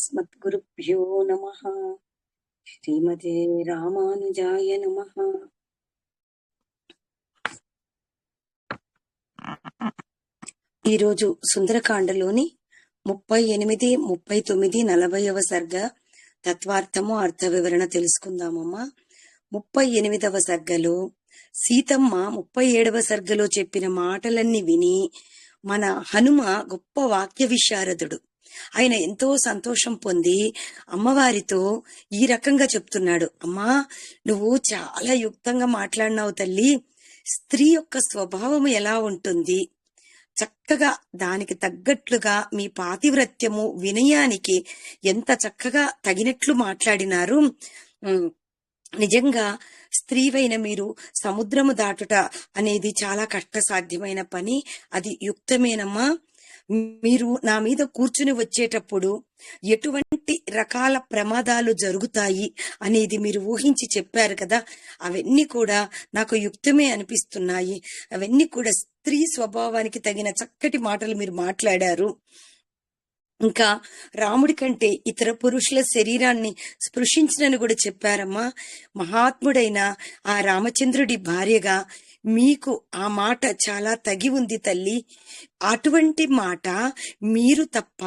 अस्मद्गुरुभ्यो नमः। శ్రీమతే రామానుజాయ నమః. ఈరోజు సుందరకాండలోని 38, 39, 40వ సర్గ తత్వార్థము అర్థ వివరణ తెలుసుకుందామమ్మా. 38వ సర్గలో సీతమ్మ 37వ సర్గలో చెప్పిన మాటలన్నీ విని మన హనుమ గొప్ప వాక్య విశారదుడు. ఆయన ఎంతో సంతోషం పొంది అమ్మవారితో ఈ రకంగా చెప్తున్నాడు. అమ్మా, నువ్వు చాలా యుక్తంగా మాట్లాడినావు తల్లి. స్త్రీ యొక్క స్వభావం ఎలా ఉంటుంది, చక్కగా దానికి తగ్గట్లుగా మీ పాతివ్రత్యము వినయానికి ఎంత చక్కగా తగినట్లు మాట్లాడినారు. నిజంగా స్త్రీవైన మీరు సముద్రము దాటుట అనేది చాలా కష్టసాధ్యమైన పని. అది యుక్తమేనమ్మా. మీరు నా మీద కూర్చుని వచ్చేటప్పుడు ఎటువంటి రకాల ప్రమాదాలు జరుగుతాయి అనేది మీరు ఊహించి చెప్పారు కదా, అవన్నీ కూడా నాకు యుక్తమే అనిపిస్తున్నాయి. అవన్నీ కూడా స్త్రీ స్వభావానికి తగిన చక్కటి మాటలు మీరు మాట్లాడారు. ఇంకా రాముడి కంటే ఇతర పురుషుల శరీరాన్ని స్పృశించినని కూడా చెప్పారమ్మా. మహాత్ముడైన ఆ రామచంద్రుడి భార్యగా మీకు ఆ మాట చాలా తగి ఉంది తల్లి. అటువంటి మాట మీరు తప్ప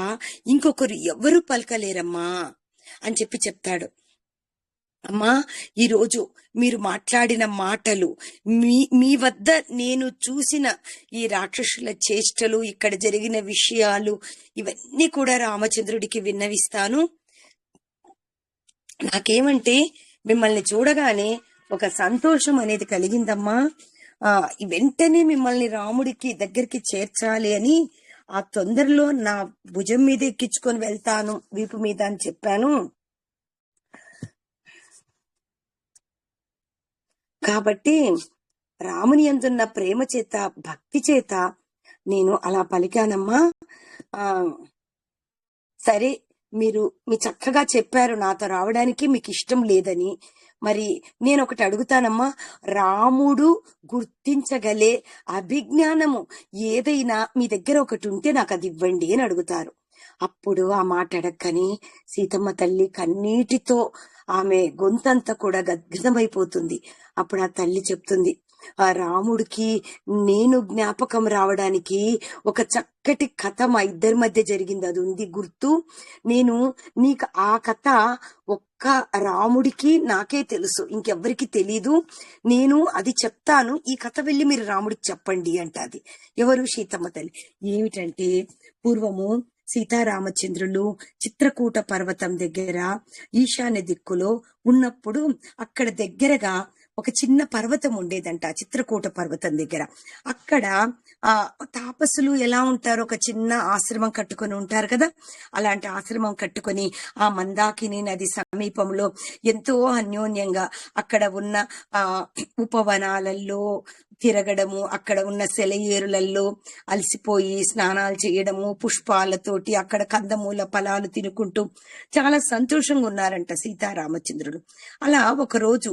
ఇంకొకరు ఎవ్వరూ పలకలేరమ్మా అని చెప్తాడు. అమ్మా, ఈరోజు మీరు మాట్లాడిన మాటలు, మీ వద్ద నేను చూసిన ఈ రాక్షసుల చేష్టలు, ఇక్కడ జరిగిన విషయాలు, ఇవన్నీ కూడా రామచంద్రుడికి విన్నవిస్తాను. నాకేమంటే మిమ్మల్ని చూడగానే ఒక సంతోషం అనేది కలిగిందమ్మా. వెంటనే మిమ్మల్ని రాముడికి దగ్గరికి చేర్చాలి అని ఆ తొందరలో నా భుజం మీద ఎక్కించుకొని వెళ్తాను, వీపు మీద అని చెప్పాను. కాబట్టి రాముని యందున్న ప్రేమ చేత, భక్తి చేత నేను అలా పలికానమ్మా. సరే, మీ చక్కగా చెప్పారు నాతో రావడానికి మీకు ఇష్టం లేదని. మరి నేను ఒకటి అడుగుతానమ్మా, రాముడు గుర్తించగలే అభిజ్ఞానము ఏదైనా మీ దగ్గర ఒకటి ఉంటే నాకు అది ఇవ్వండి అని అడుగుతారు. అప్పుడు ఆ మాట అడక్కని సీతమ్మ తల్లి కన్నీటితో ఆమె గొంతంతా కూడా గద్గదమైపోతుంది. అప్పుడు ఆ తల్లి చెప్తుంది, ఆ రాముడికి నేను జ్ఞాపకం రావడానికి ఒక చక్కటి కథ మా ఇద్దరి మధ్య జరిగింది, అది ఉంది గుర్తు. నేను నీకు ఆ కథ ఒక్క రాముడికి నాకే తెలుసు, ఇంకెవ్వరికి తెలీదు. నేను అది చెప్తాను, ఈ కథ వెళ్ళి మీరు రాముడికి చెప్పండి అంటది. ఎవరు? సీతమ్మ తల్లి. ఏమిటంటే, పూర్వము సీతారామచంద్రులు చిత్రకూట పర్వతం దగ్గర ఈశాన్య దిక్కులో ఉన్నప్పుడు అక్కడ దగ్గరగా ఒక చిన్న పర్వతం ఉండేదంట, చిత్రకూట పర్వతం దగ్గర. అక్కడ తాపసులు ఎలా ఉంటారో, ఒక చిన్న ఆశ్రమం కట్టుకొని ఉంటారు కదా, అలాంటి ఆశ్రమం కట్టుకొని ఆ మందాకిని నది సమీపంలో ఎంతో అన్యోన్యంగా అక్కడ ఉన్న ఉపవనాలలో తిరగడము, అక్కడ ఉన్న సెలయేరులలో అలసిపోయి స్నానాలు చేయడము, పుష్పాలతోటి అక్కడ కందమూల ఫలాలు తినుకుంటూ చాలా సంతోషంగా ఉన్నారంట సీతారామచంద్రుడు. అలా ఒకరోజు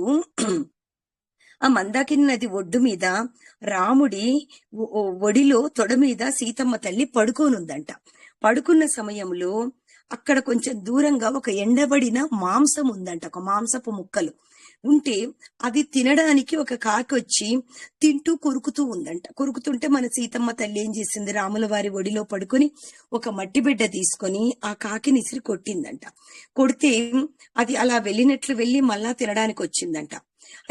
ఆ మందాకిని నది ఒడ్డు మీద రాముడి ఒడిలో తొడ మీద సీతమ్మ తల్లి పడుకోనుందంట. పడుకున్న సమయంలో అక్కడ కొంచెం దూరంగా ఒక ఎండబడిన మాంసం ఉందంట, ఒక మాంసపు ముక్కలు ఉంటే అది తినడానికి ఒక కాకి వచ్చి తింటూ కొరుకుతూ ఉందంట. కొరుకుతుంటే మన సీతమ్మ తల్లి ఏం చేసింది, రాముల వారి ఒడిలో పడుకొని ఒక మట్టి బిడ్డ తీసుకొని ఆ కాకిని ఇసిరి కొట్టిందంట. కొడితే అది అలా వెళ్ళి మళ్ళా తినడానికి వచ్చిందంట.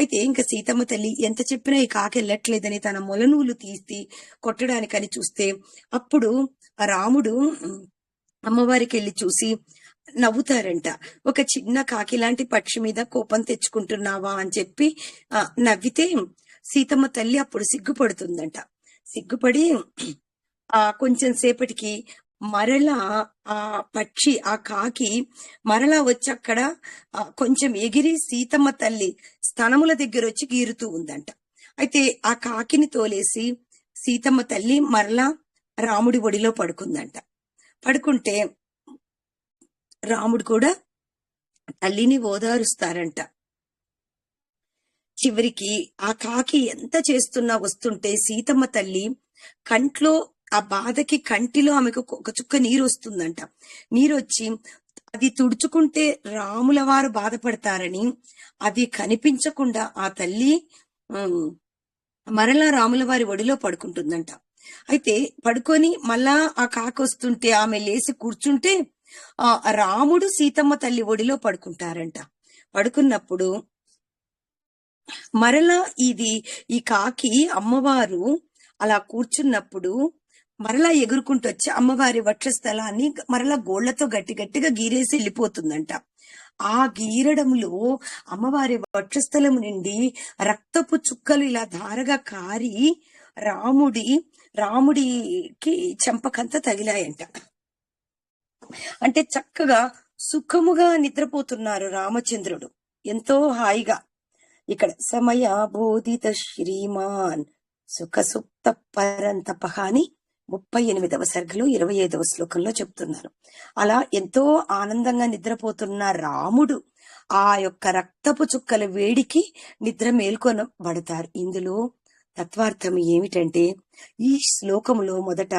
అయితే ఇంకా సీతమ్మ తల్లి ఎంత చెప్పినా ఈ కాకి వెళ్ళట్లేదని తన మొలనూలు తీసి కొట్టడానికని చూస్తే అప్పుడు రాముడు అమ్మవారికి వెళ్ళి చూసి నవ్వుతారంట. ఒక చిన్న కాకి లాంటి పక్షి మీద కోపం తెచ్చుకుంటున్నావా అని చెప్పి నవ్వితే సీతమ్మ తల్లి అప్పుడు సిగ్గుపడుతుందంట. సిగ్గుపడి కొంచెం సేపటికి మరలా ఆ పక్షి, ఆ కాకి మరలా వచ్చి అక్కడ కొంచెం ఎగిరి సీతమ్మ తల్లి స్తనముల దగ్గర వచ్చి గీరుతూ ఉందంట. అయితే ఆ కాకిని తోలేసి సీతమ్మ తల్లి మరలా రాముడి ఒడిలో పడుకుందంట. పడుకుంటే రాముడు కూడా తల్లిని ఓదారుస్తారంట. చివరికి ఆ కాకి ఎంత చేస్తున్నా వస్తుంటే సీతమ్మ తల్లి కంట్లో ఆ బాధకి కంటిలో ఆమెకు ఒక చుక్క నీరు వస్తుందంట. నీరు వచ్చి అది తుడుచుకుంటే రాముల వారు బాధపడతారని అది కనిపించకుండా ఆ తల్లి మరలా రాముల వారి ఒడిలో పడుకుంటుందంట. అయితే పడుకొని మళ్ళా ఆ కాకొస్తుంటే ఆమె లేచి కూర్చుంటే రాముడు సీతమ్మ తల్లి ఒడిలో పడుకుంటారంట. పడుకున్నప్పుడు మరలా ఈ కాకి అమ్మవారు అలా కూర్చున్నప్పుడు మరలా ఎగురుకుంటూ వచ్చి అమ్మవారి వక్షస్థలాన్ని మరలా గోళ్లతో గట్టి గట్టిగా గీరేసి వెళ్ళిపోతుందంట. ఆ గీరడంలో అమ్మవారి వక్షస్థలం నుండి రక్తపు చుక్కలు ఇలా ధారగా కారి రాముడికి చెంపకంతా తగిలాయంట. అంటే చక్కగా సుఖముగా నిద్రపోతున్నారు రామచంద్రుడు ఎంతో హాయిగా. ఇక్కడ సమయ బోధిత శ్రీమాన్ సుఖసుప్త పరంతప అని 38వ సర్గలో 25వ శ్లోకంలో చెప్తున్నారు. అలా ఎంతో ఆనందంగా నిద్రపోతున్న రాముడు ఆ యొక్క రక్తపు చుక్కల వేడికి నిద్ర మేల్కొనబడతారు. ఇందులో తత్వార్థం ఏమిటంటే, ఈ శ్లోకములో మొదట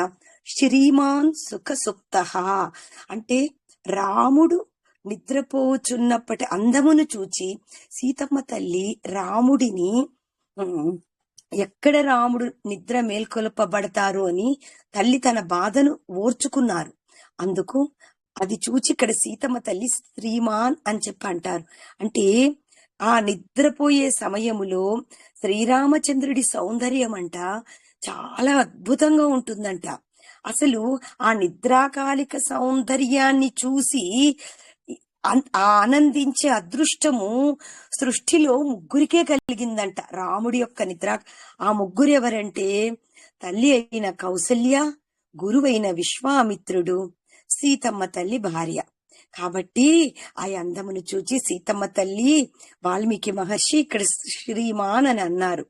శ్రీమాన్ సుఖసుప్త అంటే రాముడు నిద్రపోచున్నప్పటి అందమును చూచి సీతమ్మ తల్లి రాముడిని ఎక్కడ రాముడు నిద్ర మేల్కొల్పబడతారు అని తల్లి తన బాధను ఓర్చుకున్నారు. అందుకు అది చూచి ఇక్కడ సీతమ్మ తల్లి శ్రీమాన్ అని చెప్పి అంటారు. అంటే ఆ నిద్రపోయే సమయములో శ్రీరామచంద్రుడి సౌందర్యం అంట చాలా అద్భుతంగా ఉంటుందంట. అసలు ఆ నిద్రాకాలిక సౌందర్యాన్ని చూసి ఆనందించే అదృష్టము సృష్టిలో ముగ్గురికే కలిగిందంట. రాముడి యొక్క నిద్ర. ఆ ముగ్గురు ఎవరంటే, తల్లి అయిన కౌసల్య, గురువైన విశ్వామిత్రుడు, సీతమ్మ తల్లి భార్య. కాబట్టి ఆ అందమును చూచి సీతమ్మ తల్లి వాల్మీకి మహర్షి ఇక్కడ శ్రీమాన్ అని అన్నారు.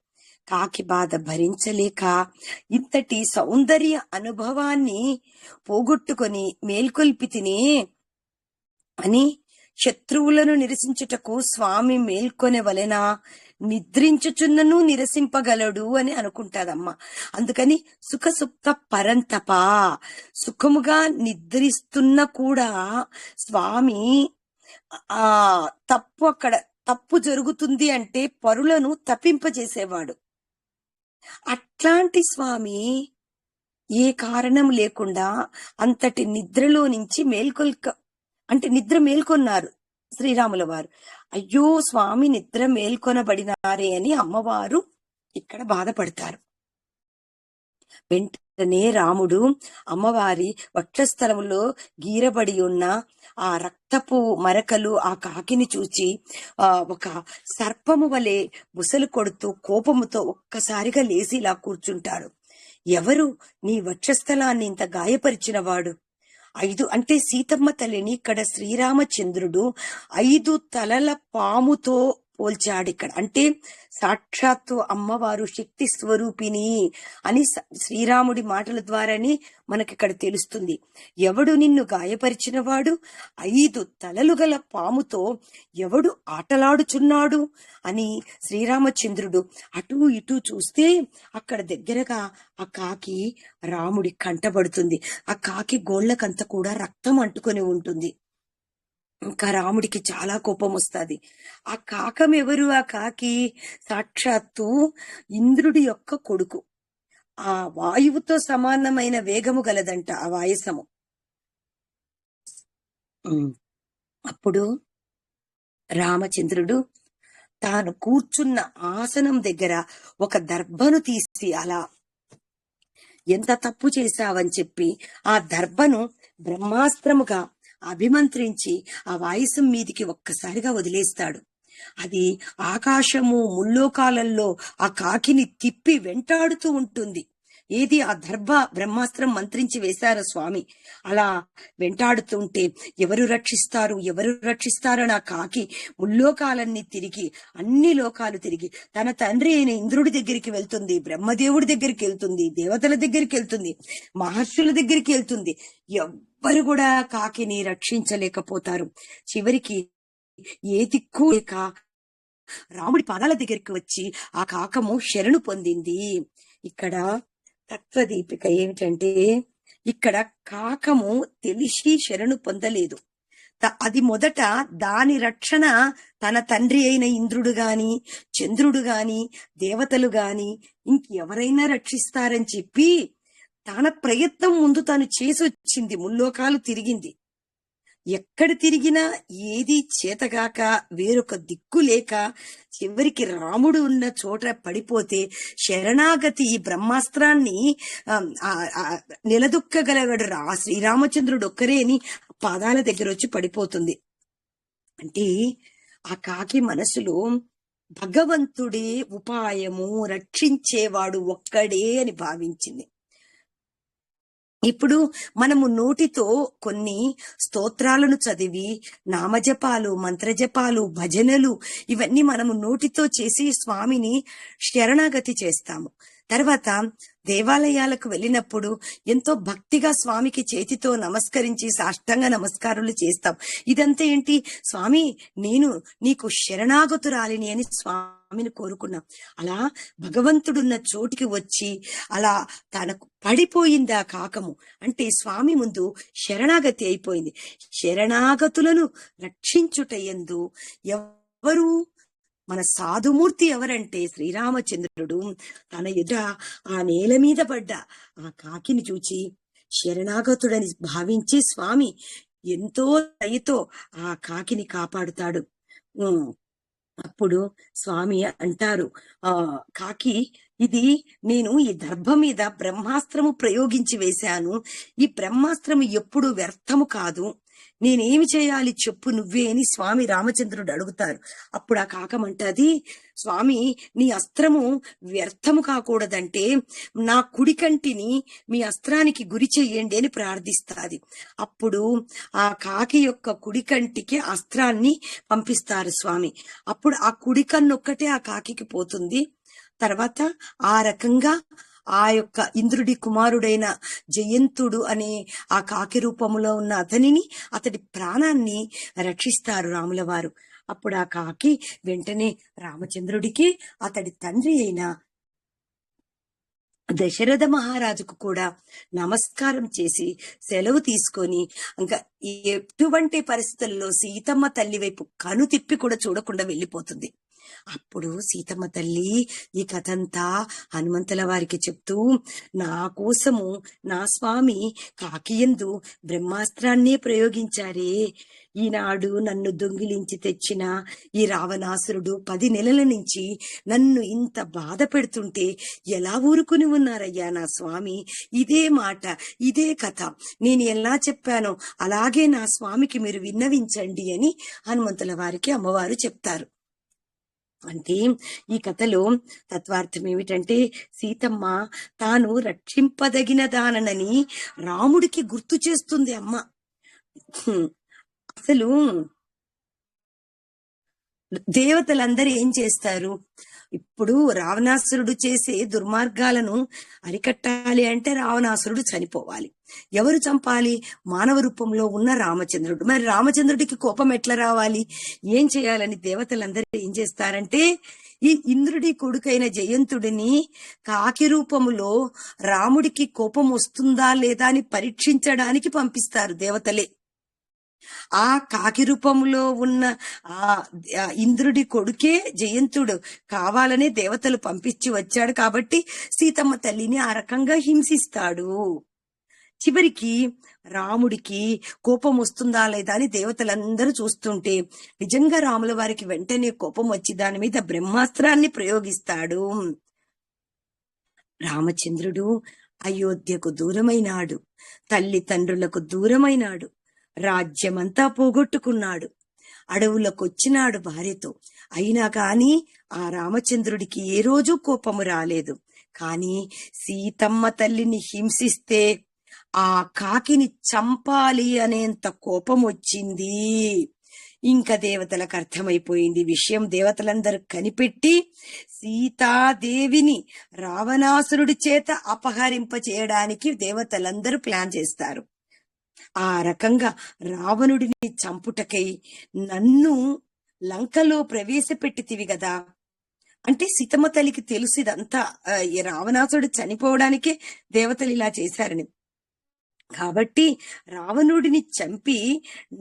కాకి బాధ భరించలేక ఇంతటి సౌందర్య అనుభవాన్ని పోగొట్టుకొని మేల్కొల్పి తినే అని శత్రువులను నిరసించుటకు స్వామి మేల్కొనెవలెనా, నిద్రించుచున్నను నిరసింపగలడు అని అనుకుంటాదమ్మ. అందుకని సుఖసుప్త పరంతప, సుఖముగా నిద్రిస్తున్న కూడా స్వామి అక్కడ తప్పు జరుగుతుంది అంటే పరులను తప్పింపజేసేవాడు. అట్లాంటి స్వామి ఏ కారణం లేకుండా అంతటి నిద్రలో నుంచి నిద్ర మేల్కొన్నారు శ్రీరాముల వారు. అయ్యో స్వామి నిద్ర మేల్కొనబడినారే అని అమ్మవారు ఇక్కడ బాధపడతారు. వెంటనే రాముడు అమ్మవారి వక్షస్థలములో గీరబడి ఉన్న ఆ రక్తపు మరకలు ఆ కాకిని చూచి ఒక సర్పము వలె బుసలు కొడుతూ కోపముతో ఒక్కసారిగా లేచి ఇలా కూర్చుంటారు. ఎవరు నీ వక్షస్థలాన్ని ఇంత గాయపరిచిన వాడు? 5 అంటే సీతమ్మ తల్లిని ఇక్కడ శ్రీరామచంద్రుడు 5 తలల పాముతో పోల్చాడు. ఇక్కడ అంటే సాక్షాత్తు అమ్మవారు శక్తి స్వరూపిణి అని శ్రీరాముడి మాటల ద్వారానే మనకిక్కడ తెలుస్తుంది. ఎవడు నిన్ను గాయపరిచిన వాడు 5 తలలు గల పాముతో ఎవడు ఆటలాడుచున్నాడు అని శ్రీరామచంద్రుడు అటు ఇటు చూస్తే అక్కడ దగ్గరగా ఆ కాకి రాముడి కంటబడుతుంది. ఆ కాకి గోళ్లకంతా కూడా రక్తం అంటుకొని ఉంటుంది. ఇంకా రాముడికి చాలా కోపం వస్తుంది. ఆ కాకం ఎవరు? ఆ కాకి సాక్షాత్తు ఇంద్రుడి యొక్క కొడుకు. ఆ వాయువుతో సమానమైన వేగము గలదంట ఆ వాయసము. అప్పుడు రామచంద్రుడు తాను కూర్చున్న ఆసనం దగ్గర ఒక దర్భను తీసి అలా ఎంత తప్పు చేశావని చెప్పి ఆ దర్భను బ్రహ్మాస్త్రముగా అభిమంత్రించి ఆ వాయుసం మీదికి ఒక్కసారిగా వదిలేస్తాడు. అది ఆకాశము ముల్లోకాలలో ఆ కాకిని తిప్పి వెంటాడుతూ ఉంటుంది. ఏది ఆ దర్భ బ్రహ్మాస్త్రం మంత్రించి వేశారు స్వామి. అలా వెంటాడుతుంటే ఎవరు రక్షిస్తారు నా కాకి ముల్లోకాలన్నీ తిరిగి అన్ని లోకాలు తిరిగి తన తండ్రి అయిన ఇంద్రుడి దగ్గరికి వెళ్తుంది, బ్రహ్మదేవుడి దగ్గరికి వెళ్తుంది, దేవతల దగ్గరికి వెళ్తుంది, మహర్షుల దగ్గరికి వెళ్తుంది. ఎవ్వరు కూడా కాకిని రక్షించలేకపోతారు. చివరికి ఏ దిక్కు లేక రాముడి పాదాల దగ్గరికి వచ్చి ఆ కాకము శరణు పొందింది. ఇక్కడ తత్వదీపిక ఏమిటంటే, ఇక్కడ కాకము తెలిసి శరణు పొందలేదు. అది మొదట దాని రక్షణ తన తండ్రి అయిన ఇంద్రుడు గాని, చంద్రుడు గాని, దేవతలు గాని ఇంకెవరైనా రక్షిస్తారని చెప్పి తన ప్రయత్నం ముందు తను చేసొచ్చింది. ముల్లోకాలు తిరిగింది. ఎక్కడ తిరిగినా ఏది చేతగాక, వేరొక దిక్కు లేక, చివరికి రాముడు ఉన్న చోట పడిపోతే శరణాగతి ఈ బ్రహ్మాస్త్రాన్ని నిలదొక్కగలగడు శ్రీరామచంద్రుడు ఒక్కరే అని పాదాల దగ్గర వచ్చి పడిపోతుంది. అంటే ఆ కాకి మనసులో భగవంతుడే ఉపాయము, రక్షించేవాడు ఒక్కడే అని భావించింది. ఇప్పుడు మనము నోటితో కొన్ని స్తోత్రాలను చదివి నామజపాలు, మంత్రజపాలు, భజనలు ఇవన్నీ మనము నోటితో చేసి స్వామిని శరణాగతి చేస్తాము. తర్వాత దేవాలయాలకు వెళ్ళినప్పుడు ఎంతో భక్తిగా స్వామికి చేతితో నమస్కరించి సాష్టాంగ నమస్కారాలు చేస్తాం. ఇదంతా ఏంటి? స్వామి నేను నీకు శరణాగతురాలిని అని స్వామిని కోరుకున్నాం. అలా భగవంతుడున్న చోటికి వచ్చి అలా తనకు పడిపోయింది ఆ కాకము. అంటే స్వామి ముందు శరణాగతి అయిపోయింది. శరణాగతులను రక్షించుటయందు ఎవరు? మన సాధుమూర్తి ఎవరంటే శ్రీరామచంద్రుడు. తన ఎదుట ఆ నేల మీద పడ్డ ఆ కాకిని చూచి శరణాగతుడని భావించి స్వామి ఎంతో దయతో ఆ కాకిని కాపాడుతాడు. అప్పుడు స్వామి అంటారు, కాకి ఇది నేను ఈ దర్భ మీద బ్రహ్మాస్త్రము ప్రయోగించి వేశాను. ఈ బ్రహ్మాస్త్రము ఎప్పుడు వ్యర్థము కాదు. నేనేమి చేయాలి చెప్పు నువ్వే అని స్వామి రామచంద్రుడు అడుగుతారు. అప్పుడు ఆ కాకమంటది, స్వామి నీ అస్త్రము వ్యర్థము కాకూడదంటే నా కుడి కంటిని మీ అస్త్రానికి గురి చెయ్యండి అని ప్రార్థిస్తాది. అప్పుడు ఆ కాకి యొక్క కుడి కంటికి అస్త్రాన్ని పంపిస్తారు స్వామి. అప్పుడు ఆ కుడి కన్నొక్కటే ఆ కాకికి పోతుంది. తర్వాత ఆ రకంగా ఆ యొక్క ఇంద్రుడి కుమారుడైన జయంతుడు అనే ఆ కాకి రూపంలో ఉన్న అతడి ప్రాణాన్ని రక్షిస్తారు రాముల వారు. అప్పుడు ఆ కాకి వెంటనే రామచంద్రుడికి అతడి తండ్రి అయిన దశరథ మహారాజుకు కూడా నమస్కారం చేసి సెలవు తీసుకొని ఇంకా ఎటువంటి పరిస్థితుల్లో సీతమ్మ తల్లి వైపు కను తిప్పి కూడా చూడకుండా వెళ్ళిపోతుంది. అప్పుడు సీతమ్మ తల్లి ఈ కథంతా హనుమంతుల వారికి చెప్తూ, నా కోసము నా స్వామి కాకియందు బ్రహ్మాస్త్రాన్నే ప్రయోగించారే. ఈనాడు నన్ను దొంగిలించి తెచ్చిన ఈ రావణాసురుడు 10 నెలల నుంచి నన్ను ఇంత బాధ పెడుతుంటే ఎలా ఊరుకుని ఉన్నారయ్యా నా స్వామి. ఇదే మాట, ఇదే కథ నేను ఎలా చెప్పానో అలాగే నా స్వామికి మీరు విన్నవించండి అని హనుమంతుల వారికి అమ్మవారు చెప్తారు. అంటే ఈ కథలో తత్వార్థం ఏమిటంటే సీతమ్మ తాను రక్షింపదగిన దానని రాముడికి గుర్తు చేస్తుంది అమ్మ. అసలు దేవతలందరూ ఏం చేస్తారు? ఇప్పుడు రావణాసురుడు చేసే దుర్మార్గాలను అరికట్టాలి అంటే రావణాసురుడు చనిపోవాలి. ఎవరు చంపాలి? మానవ రూపంలో ఉన్న రామచంద్రుడు. మరి రామచంద్రుడికి కోపం ఎట్లా రావాలి? ఏం చేయాలని దేవతలందరూ ఏం చేస్తారంటే ఈ ఇంద్రుడి కొడుకైన జయంతుడిని కాకి రూపములో రాముడికి కోపం వస్తుందా లేదా అని పరీక్షించడానికి పంపిస్తారు దేవతలే. ఆ కాకి రూపంలో ఉన్న ఆ ఇంద్రుడి కొడుకే జయంతుడు కావాలనే దేవతలు పంపించి వచ్చాడు కాబట్టి సీతమ్మ తల్లిని ఆ రకంగా హింసిస్తాడు. చివరికి రాముడికి కోపం వస్తుందా లేదా అని దేవతలందరూ చూస్తుంటే నిజంగా రాముల వారికి వెంటనే కోపం వచ్చి దాని మీద బ్రహ్మాస్త్రాన్ని ప్రయోగిస్తాడు. రామచంద్రుడు అయోధ్యకు దూరమైనాడు, తల్లిదండ్రులకు దూరమైనాడు, రాజ్యమంతా పోగొట్టుకున్నాడు, అడవులకొచ్చినాడు భార్యతో. అయినా కాని ఆ రామచంద్రుడికి ఏ రోజు కోపము రాలేదు. కాని సీతమ్మ తల్లిని హింసిస్తే ఆ కాకిని చంపాలి అనేంత కోపం వచ్చింది. ఇంకా దేవతలకు అర్థమైపోయింది విషయం. దేవతలందరూ కనిపెట్టి సీతాదేవిని రావణాసురుడి చేత అపహరింప చేయడానికి దేవతలందరూ ప్లాన్ చేస్తారు. ఆ రకంగా రావణుడిని చంపుటకై నన్ను లంకలో ప్రవేశపెట్టితివి కదా అంటే సీతమ్మ తల్లికి తెలుసు ఇదంతా ఈ రావణాసురుడు చనిపోవడానికే దేవతలు ఇలా చేశారని. కాబట్టి రావణుడిని చంపి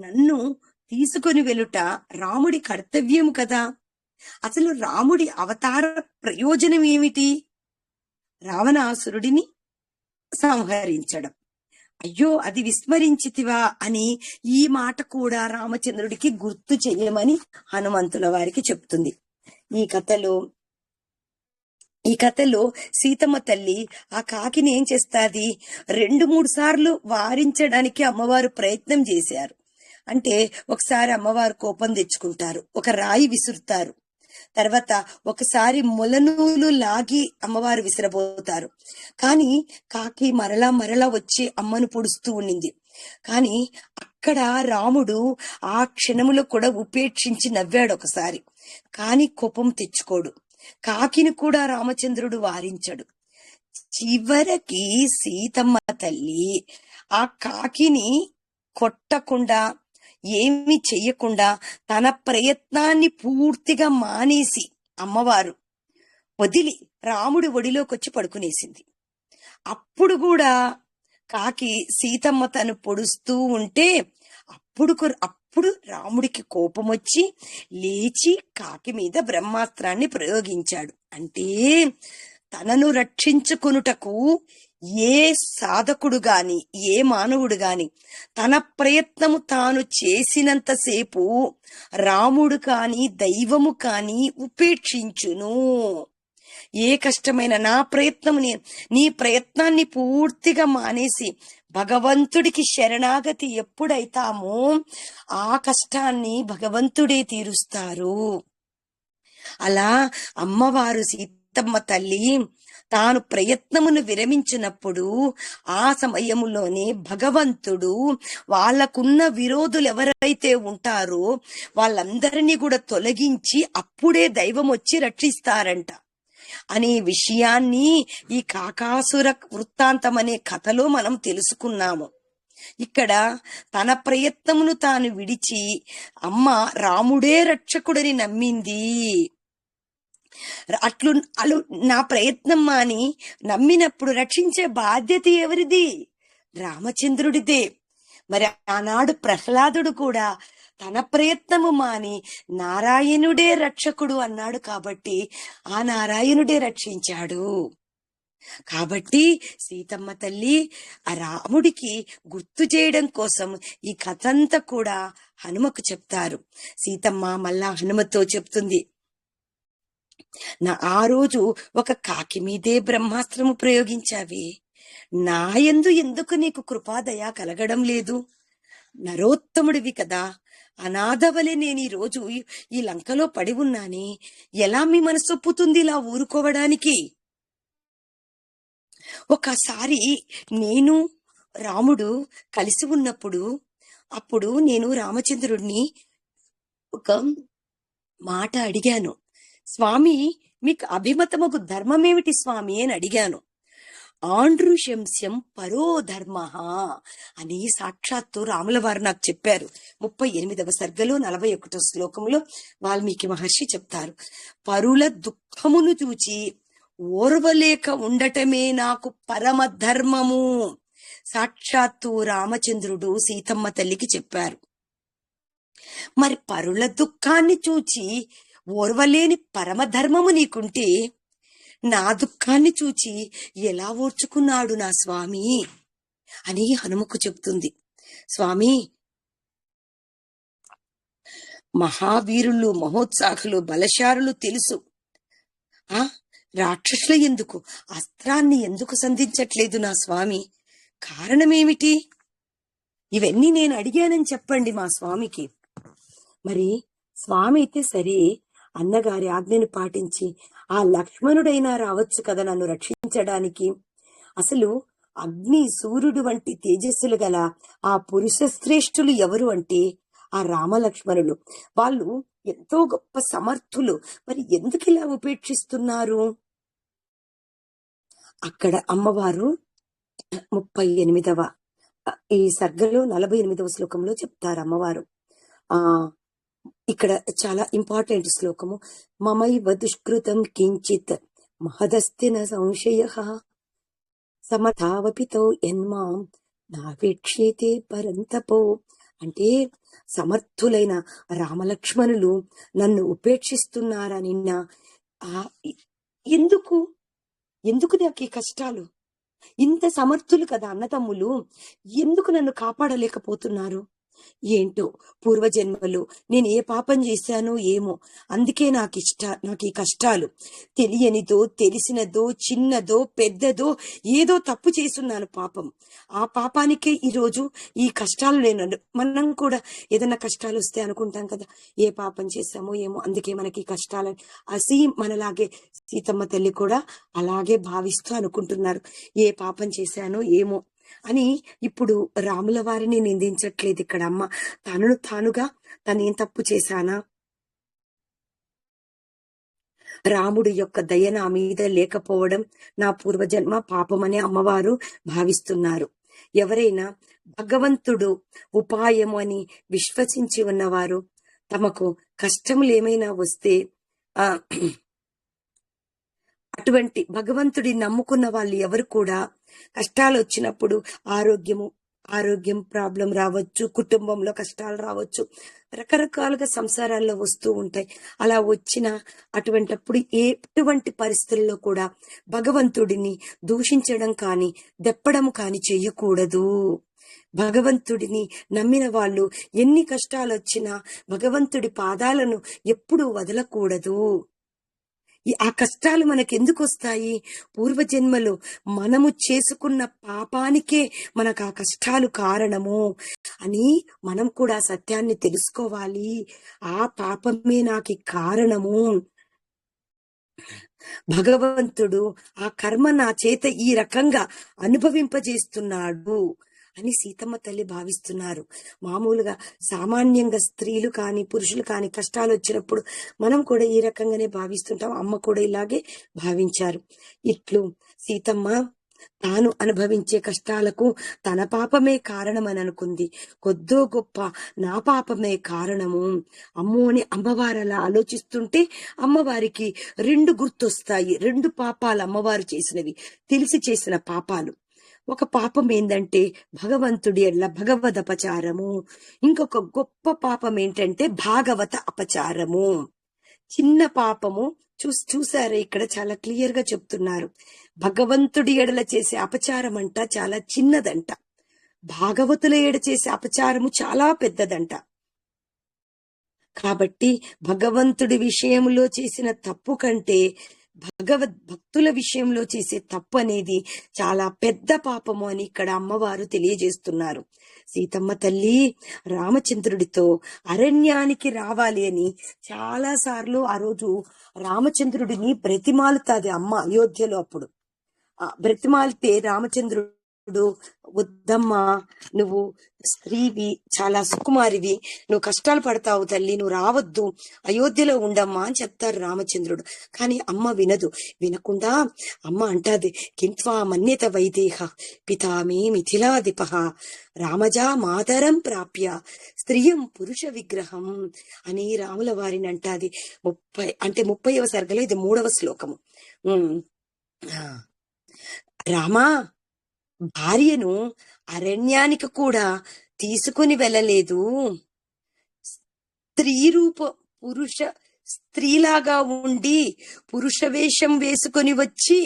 నన్ను తీసుకొని వెలుట రాముడి కర్తవ్యం కదా. అసలు రాముడి అవతార ప్రయోజనం ఏమిటి? రావణాసురుడిని సంహరించడం. అయ్యో అది విస్మరించితివా అని ఈ మాట కూడా రామచంద్రుడికి గుర్తు చెయ్యమని హనుమంతుల వారికి చెప్తుంది. ఈ కథలో సీతమ్మ తల్లి ఆ కాకిని ఏం చేస్తాది, 2-3 సార్లు వారించడానికి అమ్మవారు ప్రయత్నం చేశారు. అంటే ఒకసారి అమ్మవారు కోపం తెచ్చుకుంటారు, ఒక రాయి విసురుతారు, తర్వాత ఒకసారి మొలనూలు లాగి అమ్మవారు విసిరబోతారు. కాని కాకి మరలా వచ్చి అమ్మను పొడుస్తూ ఉండింది. కాని అక్కడ రాముడు ఆ క్షణములో కూడా ఉపేక్షించి నవ్వాడు ఒకసారి. కాని కోపం తెచ్చుకోడు. కాకిని కూడా రామచంద్రుడు వారించడు. చివరికి సీతమ్మ తల్లి ఆ కాకిని కొట్టకుండా, ఏమి చెయ్యకుండా తన ప్రయత్నాన్ని పూర్తిగా మానేసి అమ్మవారు వదిలి రాముడి ఒడిలోకొచ్చి పడుకునేసింది. అప్పుడు కూడా కాకి సీతమ్మ తను పొడుస్తూ ఉంటే అప్పుడు రాముడికి కోపం వచ్చి లేచి కాకి మీద బ్రహ్మాస్త్రాన్ని ప్రయోగించాడు. అంటే తనను రక్షించుకొనుటకు ఏ సాధకుడు గాని, ఏ మానవుడు గాని తన ప్రయత్నము తాను చేసినంతసేపు రాముడు కాని దైవము కాని ఉపేక్షించును. ఏ కష్టమైన నీ ప్రయత్నాన్ని పూర్తిగా మానేసి భగవంతుడికి శరణాగతి ఎప్పుడైతామో ఆ కష్టాన్ని భగవంతుడే తీరుస్తారు. అలా అమ్మవారు సీతమ్మ తల్లి తాను ప్రయత్నమును విరమించినప్పుడు ఆ సమయములోనే భగవంతుడు వాళ్ళకున్న విరోధులు ఎవరైతే ఉంటారో వాళ్ళందరినీ కూడా తొలగించి అప్పుడే దైవం వచ్చి రక్షిస్తారంట అనే విషయాన్ని ఈ కాకాసుర వృత్తాంతం అనే కథలో మనం తెలుసుకున్నాము. ఇక్కడ తన ప్రయత్నమును తాను విడిచి అమ్మ రాముడే రక్షకుడని నమ్మింది. అలు నా ప్రయత్నం అని నమ్మినప్పుడు రక్షించే బాధ్యత ఎవరిది? రామచంద్రుడిదే. మరి ఆనాడు ప్రహ్లాదుడు కూడా తన ప్రయత్నము మాని నారాయణుడే రక్షకుడు అన్నాడు కాబట్టి ఆ నారాయణుడే రక్షించాడు. కాబట్టి సీతమ్మ తల్లి ఆ రాముడికి గుర్తు చేయడం కోసం ఈ కథంతా కూడా హనుమకు చెప్తారు. సీతమ్మ మళ్ళా హనుమతో చెప్తుంది, ఆ రోజు ఒక కాకి మీదే బ్రహ్మాస్త్రము ప్రయోగించావే, నా యందు ఎందుకు నీకు కృపాదయ కలగడం లేదు? నరోత్తముడివి కదా, అనాథవలే నేను ఈ రోజు ఈ లంకలో పడి ఉన్నానే, ఎలా మీ మనసు ఒప్పుతుంది ఇలా ఊరుకోవడానికి? ఒకసారి నేను రాముడు కలిసి ఉన్నప్పుడు అప్పుడు నేను రామచంద్రుడిని ఒక మాట అడిగాను. స్వామి, మీకు అభిమతమగు ధర్మమేమిటి స్వామి అని అడిగాను. ఆండ్రుశంస్యం పరో ధర్మ అని సాక్షాత్తు రాముల వారు నాకు చెప్పారు. 38వ సర్గలో 41వ శ్లోకంలో వాల్మీకి మహర్షి చెప్తారు, పరుల దుఃఖమును చూచి ఓర్వలేక ఉండటమే నాకు పరమ ధర్మము. సాక్షాత్తు రామచంద్రుడు సీతమ్మ తల్లికి చెప్పారు. మరి పరుల దుఃఖాన్ని చూచి ఓర్వలేని పరమధర్మము నీకుంటే నా దుఃఖాన్ని చూచి ఎలా ఓర్చుకున్నాడు నా స్వామి అని హనుమకు చెప్తుంది. స్వామి, మహావీరులు, మహోత్సాహులు, బలశారులు తెలుసు, రాక్షసులు ఎందుకు అస్త్రాన్ని ఎందుకు సంధించట్లేదు నా స్వామి? కారణమేమిటి? ఇవన్నీ నేను అడిగానని చెప్పండి మా స్వామికి. మరి స్వామి అయితే సరే, అన్నగారి ఆజ్ఞను పాటించి ఆ లక్ష్మణుడైనా రావచ్చు కదా నన్ను రక్షించడానికి. అసలు అగ్ని, సూర్యుడు వంటి తేజస్సులు గల ఆ పురుష శ్రేష్ఠులు ఎవరు అంటే ఆ రామలక్ష్మణులు. వాళ్ళు ఎంతో గొప్ప సమర్థులు. మరి ఎందుకు ఇలా ఉపేక్షిస్తున్నారు? అక్కడ అమ్మవారు 38వ ఈ సర్గలో 48వ శ్లోకంలో చెప్తారు అమ్మవారు. ఇక్కడ చాలా ఇంపార్టెంట్ శ్లోకము. మమైవ దుష్కృతం కించిత్ మహదస్తి న సంశయః సమతావపితో యన్మాం నావేక్ష్యేతే పరంతపో అంటే సమర్థులైన రామలక్ష్మణులు నన్ను ఉపేక్షిస్తున్నారని ఎందుకు ఎందుకు నాకు ఈ కష్టాలు? ఇంత సమర్థులు కదా అన్నదమ్ములు, ఎందుకు నన్ను కాపాడలేకపోతున్నారు? ఏంటో పూర్వజన్మలో నేను ఏ పాపం చేశానో ఏమో, అందుకే నాకు ఈ కష్టాలు. తెలియనిదో తెలిసినదో చిన్నదో పెద్దదో ఏదో తప్పు చేసున్నాను పాపం. ఆ పాపానికే ఈరోజు ఈ కష్టాలు నేను. మనం కూడా ఏదైనా కష్టాలు వస్తే అనుకుంటాం కదా, ఏ పాపం చేశామో ఏమో అందుకే మనకి కష్టాలని. మనలాగే సీతమ్మ తల్లి కూడా అలాగే భావిస్తూ అనుకుంటున్నారు, ఏ పాపం చేశానో ఏమో అని. ఇప్పుడు రాముల వారిని నిందించట్లేదు ఇక్కడ అమ్మ, తనను తానుగా తనేం తప్పు చేశానా, రాముడి యొక్క దయ నా మీద లేకపోవడం నా పూర్వజన్మ పాపమని అమ్మవారు భావిస్తున్నారు. ఎవరైనా భగవంతుడు ఉపాయము అని విశ్వసించి ఉన్నవారు తమకు కష్టములు ఏమైనా వస్తే అటువంటి భగవంతుడి నమ్ముకున్న వాళ్ళు ఎవరు కూడా కష్టాలు వచ్చినప్పుడు ఆరోగ్యం ప్రాబ్లం రావచ్చు, కుటుంబంలో కష్టాలు రావచ్చు, రకరకాలుగా సంసారాల్లో వస్తూ ఉంటాయి. అలా వచ్చిన అటువంటప్పుడు ఎటువంటి పరిస్థితుల్లో కూడా భగవంతుడిని దూషించడం కానీ దెప్పడం కానీ చెయ్యకూడదు. భగవంతుడిని నమ్మిన వాళ్ళు ఎన్ని కష్టాలు వచ్చినా భగవంతుడి పాదాలను ఎప్పుడూ వదలకూడదు. ఆ కష్టాలు మనకెందుకు వస్తాయి? పూర్వజన్మలో మనము చేసుకున్న పాపానికే మనకు ఆ కష్టాలు కారణము అని మనం కూడా సత్యాన్ని తెలుసుకోవాలి. ఆ పాపమే నాకు కారణము, భగవంతుడు ఆ కర్మ నా చేత ఈ రకంగా అనుభవింపజేస్తున్నాడు అని సీతమ్మ తల్లి భావిస్తున్నారు. మామూలుగా సామాన్యంగా స్త్రీలు కానీ పురుషులు కానీ కష్టాలు వచ్చినప్పుడు మనం కూడా ఈ రకంగానే భావిస్తుంటాం. అమ్మ కూడా ఇలాగే భావించారు. ఇట్లు సీతమ్మ తాను అనుభవించే కష్టాలకు తన పాపమే కారణమని అనుకుంది. కొద్దో గొప్ప నా పాపమే కారణము అమ్మో అని అమ్మవారు అలా ఆలోచిస్తుంటే అమ్మవారికి రెండు గుర్తొస్తాయి. రెండు పాపాలు అమ్మవారు చేసినవి, తెలిసి చేసిన పాపాలు. ఒక పాపం ఏంటంటే భగవంతుడి ఎడ్ల భగవద్ అపచారము, ఇంకొక గొప్ప పాపం ఏంటంటే భాగవత అపచారము. చిన్న పాపము చూసారా, ఇక్కడ చాలా క్లియర్ గా చెప్తున్నారు. భగవంతుడి ఎడల చేసే అపచారం అంట చాలా చిన్నదంట, భాగవతుల ఎడ చేసే అపచారము చాలా పెద్దదంట. కాబట్టి భగవంతుడి విషయంలో చేసిన తప్పు కంటే భక్తుల విషయంలో చేసే తప్పు అనేది చాలా పెద్ద పాపము అని ఇక్కడ అమ్మవారు తెలియజేస్తున్నారు. సీతమ్మ తల్లి రామచంద్రుడితో అరణ్యానికి రావాలి అని చాలా సార్లు ఆ రోజు రామచంద్రుడిని బ్రతిమాలుతాది అమ్మ అయోధ్యలో. అప్పుడు బ్రతిమాలితే రామచంద్రుడు వద్దమ్మా, నువ్వు స్త్రీవి, చాలా సుకుమారివి, నువ్వు కష్టాలు పడతావు తల్లి, నువ్వు రావద్దు, అయోధ్యలో ఉండమ్మా అని చెప్తారు రామచంద్రుడు. కానీ అమ్మ వినదు. వినకుండా అమ్మ అంటాది, కింత్వా మన్యత వైదేహ పితామే మిథిలాధిప రామజా మాతరం ప్రాప్య స్త్రియం పురుష విగ్రహం అని రాముల వారిని అంటాది. 30వ సర్గలో ఇది 3వ శ్లోకము. రామా, భార్యను అరణ్యానికి కూడా తీసుకుని వెళ్ళలేదు, స్త్రీలాగా ఉండి పురుష వేషం వేసుకొని వచ్చి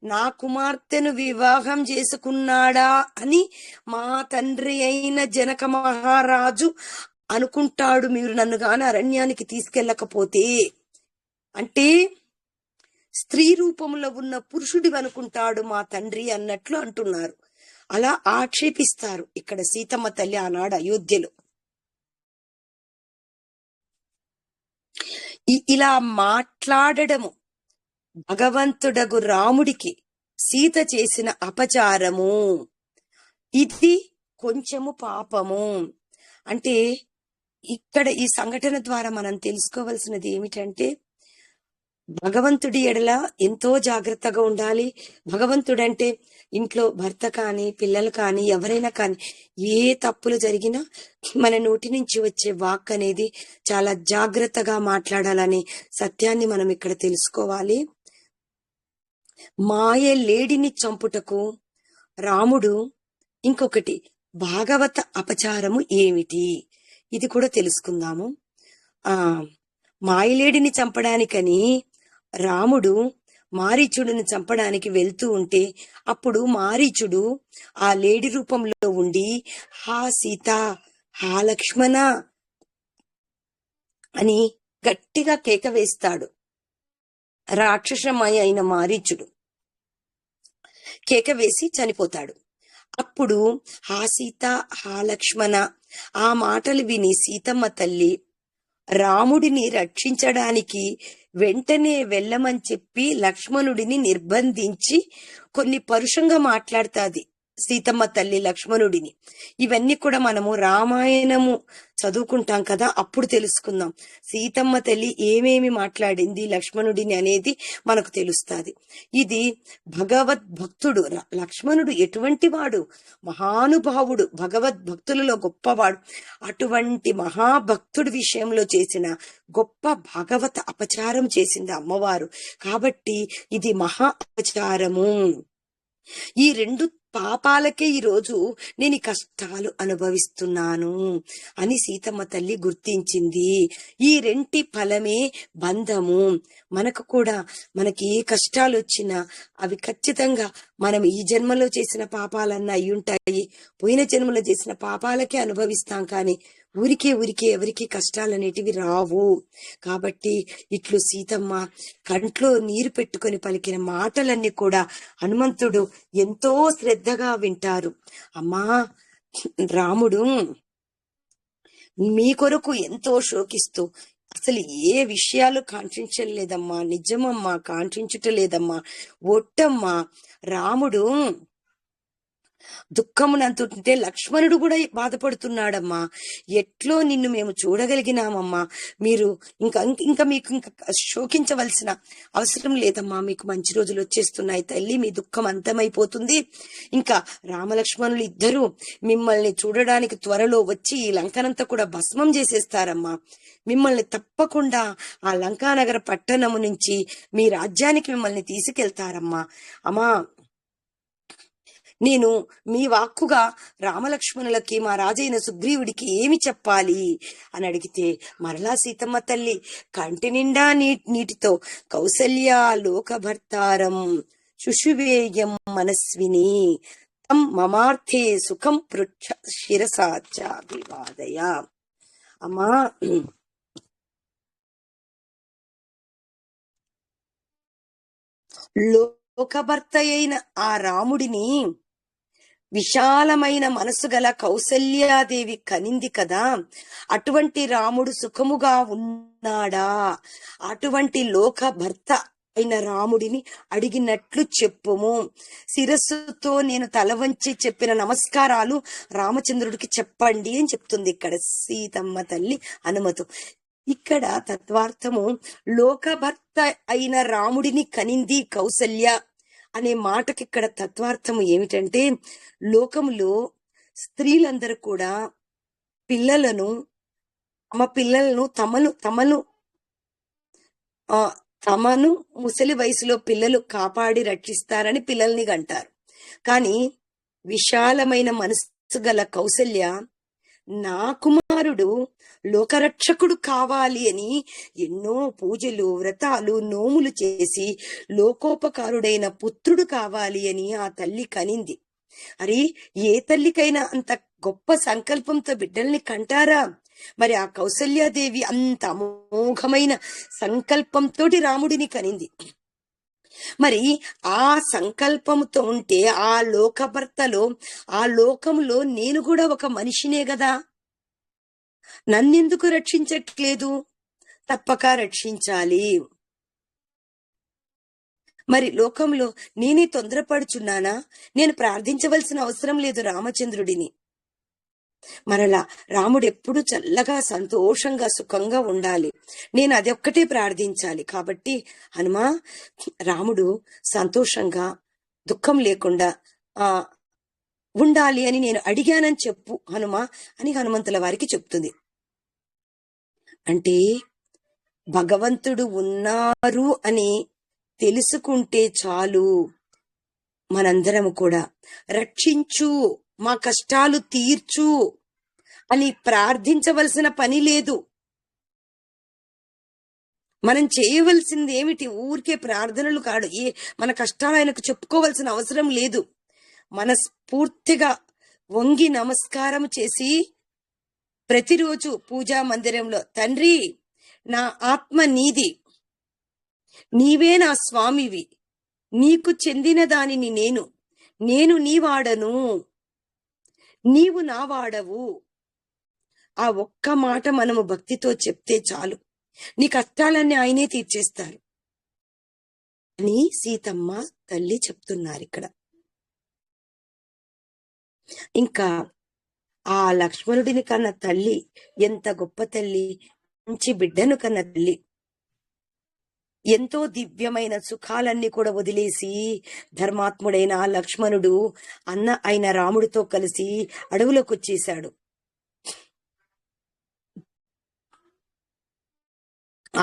నా కుమార్తెను వివాహం చేసుకున్నాడా అని మా తండ్రి అయిన జనక మహారాజు అనుకుంటాడు, మీరు నన్ను గాని అరణ్యానికి తీసుకెళ్ళకపోతే. అంటే స్త్రీ రూపంలో ఉన్న పురుషుడి అనుకుంటాడు మా తండ్రి అన్నట్లు అంటున్నారు. అలా ఆక్షేపిస్తారు ఇక్కడ సీతమ్మ తల్లి ఆనాడు అయోధ్యలో. ఇలా మాట్లాడడము భగవంతుడగు రాముడికి సీత చేసిన అపచారము, ఇది కొంచెము పాపము. అంటే ఇక్కడ ఈ సంఘటన ద్వారా మనం తెలుసుకోవాల్సినది ఏమిటంటే భగవంతుడి ఎడల ఎంతో జాగ్రత్తగా ఉండాలి. భగవంతుడంటే ఇంట్లో భర్త కానీ పిల్లలు కానీ ఎవరైనా కానీ ఏ తప్పులు జరిగినా మన నోటి నుంచి వచ్చే వాక్ అనేది చాలా జాగ్రత్తగా మాట్లాడాలనే సత్యాన్ని మనం ఇక్కడ తెలుసుకోవాలి. మాయ లేడిని చంపుటకు రాముడు ఇంకొకటి భాగవత అపచారము ఏమిటి? ఇది కూడా తెలుసుకుందాము. ఆ మాయిలేడిని చంపడానికని రాముడు మారీచుడిని చంపడానికి వెళ్తూ ఉంటే అప్పుడు మారీచుడు ఆ లేడి రూపంలో ఉండి హా సీత, హా లక్ష్మణ అని గట్టిగా కేక వేస్తాడు. రాక్షసమయ అయిన మారీచుడు కేక వేసి చనిపోతాడు. అప్పుడు హా సీత, హా లక్ష్మణ ఆ మాటలు విని సీతమ్మ తల్లి రాముడిని రక్షించడానికి వెంటనే వెళ్ళమని చెప్పి లక్ష్మణుడిని నిర్బంధించి కొన్ని పరుషంగా మాట్లాడుతాది సీతమ్మ తల్లి లక్ష్మణుడిని. ఇవన్నీ కూడా మనము రామాయణము చదువుకుంటాం కదా, అప్పుడు తెలుసుకుందాం సీతమ్మ తల్లి ఏమేమి మాట్లాడింది లక్ష్మణుడిని అనేది మనకు తెలుస్తుంది. ఇది భగవద్భక్తుడు లక్ష్మణుడు ఎటువంటి వాడు, మహానుభావుడు, భగవద్భక్తులలో గొప్పవాడు. అటువంటి మహాభక్తుడి విషయంలో చేసిన గొప్ప భాగవత అపచారం చేసింది అమ్మవారు. కాబట్టి ఇది మహా అపచారము. ఈ రెండు పాపాలకే ఈరోజు నేను ఈ కష్టాలు అనుభవిస్తున్నాను అని సీతమ్మ తల్లి గుర్తించింది. ఈ రెంటి ఫలమే బంధము. మనకు కూడా మనకి ఏ కష్టాలు వచ్చినా అవి ఖచ్చితంగా మనం ఈ జన్మలో చేసిన పాపాలన్నా అయి ఉంటాయి, పోయిన జన్మలో చేసిన పాపాలకే అనుభవిస్తాం. కానీ ఊరికే ఎవరికి కష్టాలు అనేటివి రావు. కాబట్టి ఇట్లు సీతమ్మ కంట్లో నీరు పెట్టుకొని పలికిన మాటలన్నీ కూడా హనుమంతుడు ఎంతో శ్రద్ధగా వింటారు. అమ్మా రాముడు మీ కొరకు ఎంతో శోకిస్తూ అసలు ఏ విషయాలు కాంక్షించలేదమ్మా, నిజమమ్మా, కాంక్షించుటలేదమ్మా, ఒట్టమ్మా. రాముడు దుఃఖమునంతుంటే లక్ష్మణుడు కూడా బాధపడుతున్నాడమ్మా. ఎట్లో నిన్ను మేము చూడగలిగినామమ్మా. మీరు ఇంకా మీకు ఇంకా శోకించవలసిన అవసరం లేదమ్మా. మీకు మంచి రోజులు వచ్చేస్తున్నాయి తల్లి, మీ దుఃఖం అంతమైపోతుంది. ఇంకా రామలక్ష్మణులు ఇద్దరు మిమ్మల్ని చూడడానికి త్వరలో వచ్చి ఈ లంకనంతా కూడా భస్మం చేసేస్తారమ్మా. మిమ్మల్ని తప్పకుండా ఆ లంకానగర పట్టణము నుంచి మీ రాజ్యానికి మిమ్మల్ని తీసుకెళ్తారమ్మా. అమ్మా నేను మీ వాక్కుగా రామలక్ష్మణులకి మా రాజైన సుగ్రీవుడికి ఏమి చెప్పాలి అని అడిగితే మరలా సీతమ్మ తల్లి కంటి నిండా నీటితో కౌసల్య లోకభర్తారం శుశువేయం మనస్విని తం మమార్థే సుఖం పృచ్ఛ శిరసాచాభివాదయ. అమ్మా లోకభర్త అయిన ఆ రాముడిని విశాలమైన మనసు గల కౌసల్యాదేవి కనింది కదా, అటువంటి రాముడు సుఖముగా ఉన్నాడా? అటువంటి లోక భర్త అయిన రాముడిని అడిగినట్లు చెప్పుము. శిరస్సుతో నేను తల వంచి చెప్పిన నమస్కారాలు రామచంద్రుడికి చెప్పండి అని చెప్తుంది ఇక్కడ సీతమ్మ తల్లి హనుమతు. ఇక్కడ తత్వార్థము లోకభర్త అయిన రాముడిని కనింది కౌసల్య అనే మాటకి ఇక్కడ తత్వార్థము ఏమిటంటే, లోకములో స్త్రీలందరూ కూడా తమను ముసలి వయసులో పిల్లలు కాపాడి రక్షిస్తారని పిల్లల్ని కంటారు. కానీ విశాలమైన మనస్సు గల కౌసల్య నా కుమారుడు లోకరక్షకుడు కావాలి అని ఎన్నో పూజలు, వ్రతాలు, నోములు చేసి లోకోపకారుడైన పుత్రుడు కావాలి అని ఆ తల్లి కనింది. అరే ఏ తల్లికైనా అంత గొప్ప సంకల్పంతో బిడ్డల్ని కంటారా? మరి ఆ కౌసల్యాదేవి అంత అమోఘమైన సంకల్పంతో రాముడిని కనింది. మరి ఆ సంకల్పంతో ఉంటే ఆ లోకభర్తలో ఆ లోకంలో నేను కూడా ఒక మనిషినే కదా, నన్నెందుకు రక్షించట్లేదు? తప్పక రక్షించాలి. మరి లోకంలో నేనే తొందరపడుచున్నానా? నేను ప్రార్థించవలసిన అవసరం లేదు రామచంద్రుడిని. మరలా రాముడు ఎప్పుడు చల్లగా సంతోషంగా సుఖంగా ఉండాలి, నేను అది ఒక్కటే ప్రార్థించాలి. కాబట్టి హనుమా రాముడు సంతోషంగా దుఃఖం లేకుండా ఉండాలి అని నేను అడిగానని చెప్పు హనుమా అని హనుమంతుల వారికి చెప్తుంది. అంటే భగవంతుడు ఉన్నారు అని తెలుసుకుంటే చాలు, మనందరము కూడా రక్షించు మా కష్టాలు తీర్చు అని ప్రార్థించవలసిన పని లేదు. మనం చేయవలసింది ఏమిటి? ఊరికే ప్రార్థనలు కాదు. మన కష్టాలు ఆయనకు చెప్పుకోవాల్సిన అవసరం లేదు. మనస్ఫూర్తిగా వంగి నమస్కారం చేసి ప్రతిరోజు పూజా మందిరంలో, తండ్రి నా ఆత్మ నీది, నీవే నా స్వామివి, నీకు చెందిన దానిని నేను నీ వాడను, నీవు నా వాడవు. ఆ ఒక్క మాట మనము భక్తితో చెప్తే చాలు, నీ కష్టాలన్నీ ఆయనే తీర్చేస్తారు అని సీతమ్మ తల్లి చెప్తున్నారు ఇక్కడ. ఇంకా ఆ లక్ష్మణుడిని కన్న తల్లి ఎంత గొప్ప తల్లి, మంచి బిడ్డను కన్న తల్లి. ఎంతో దివ్యమైన సుఖాలన్నీ కూడా వదిలేసి ధర్మాత్ముడైన లక్ష్మణుడు అయిన రాముడితో కలిసి అడవులోకి వచ్చేశాడు.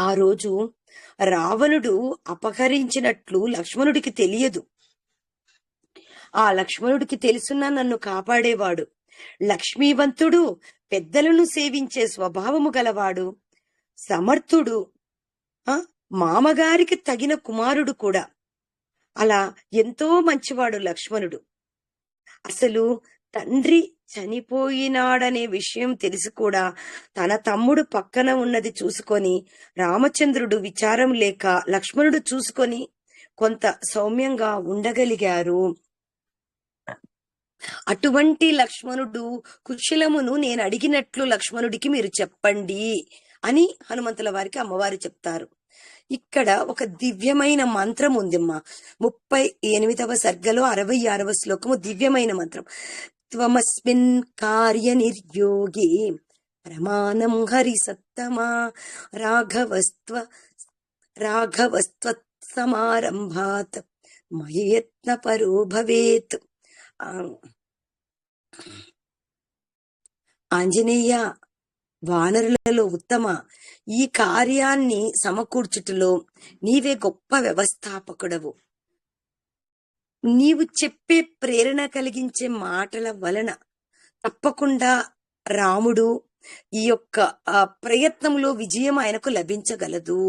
ఆ రోజు రావణుడు అపహరించినట్లు లక్ష్మణుడికి తెలియదు. ఆ లక్ష్మణుడికి తెలుసున్నా నన్ను కాపాడేవాడు, లక్ష్మీవంతుడు, పెద్దలను సేవించే స్వభావము గలవాడు, సమర్థుడు, మామగారికి తగిన కుమారుడు కూడా. అలా ఎంతో మంచివాడు లక్ష్మణుడు. అసలు తండ్రి చనిపోయినాడనే విషయం తెలిసి కూడా తన తమ్ముడు పక్కన ఉన్నది చూసుకొని రామచంద్రుడు విచారం లేక లక్ష్మణుడు చూసుకొని కొంత సౌమ్యంగా ఉండగలిగారు. అటువంటి లక్ష్మణుడు కుశలమును నేను అడిగినట్లు లక్ష్మణుడికి మీరు చెప్పండి అని హనుమంతుల వారికి అమ్మవారు చెప్తారు. ఇక్కడ ఒక దివ్యమైన మంత్రం ఉందమ్మా. 38వ సర్గలో 66వ శ్లోకము దివ్యమైన మంత్రం. త్వమస్మిన్ కార్య నిర్యోగి ప్రమాణం హరి సత్తమా రాఘవస్త్వ సమారంభాత్ మయత్న పరో భవేత్. ఆంజనేయ, వానరులలో ఉత్తమ, ఈ కార్యాన్ని సమకూర్చుటలో నీవే గొప్ప వ్యవస్థాపకుడవు. నీవు చెప్పే ప్రేరణ కలిగించే మాటల వలన తప్పకుండా రాముడు ఈ యొక్క ప్రయత్నంలో విజయం ఆయనకు లభించగలదు.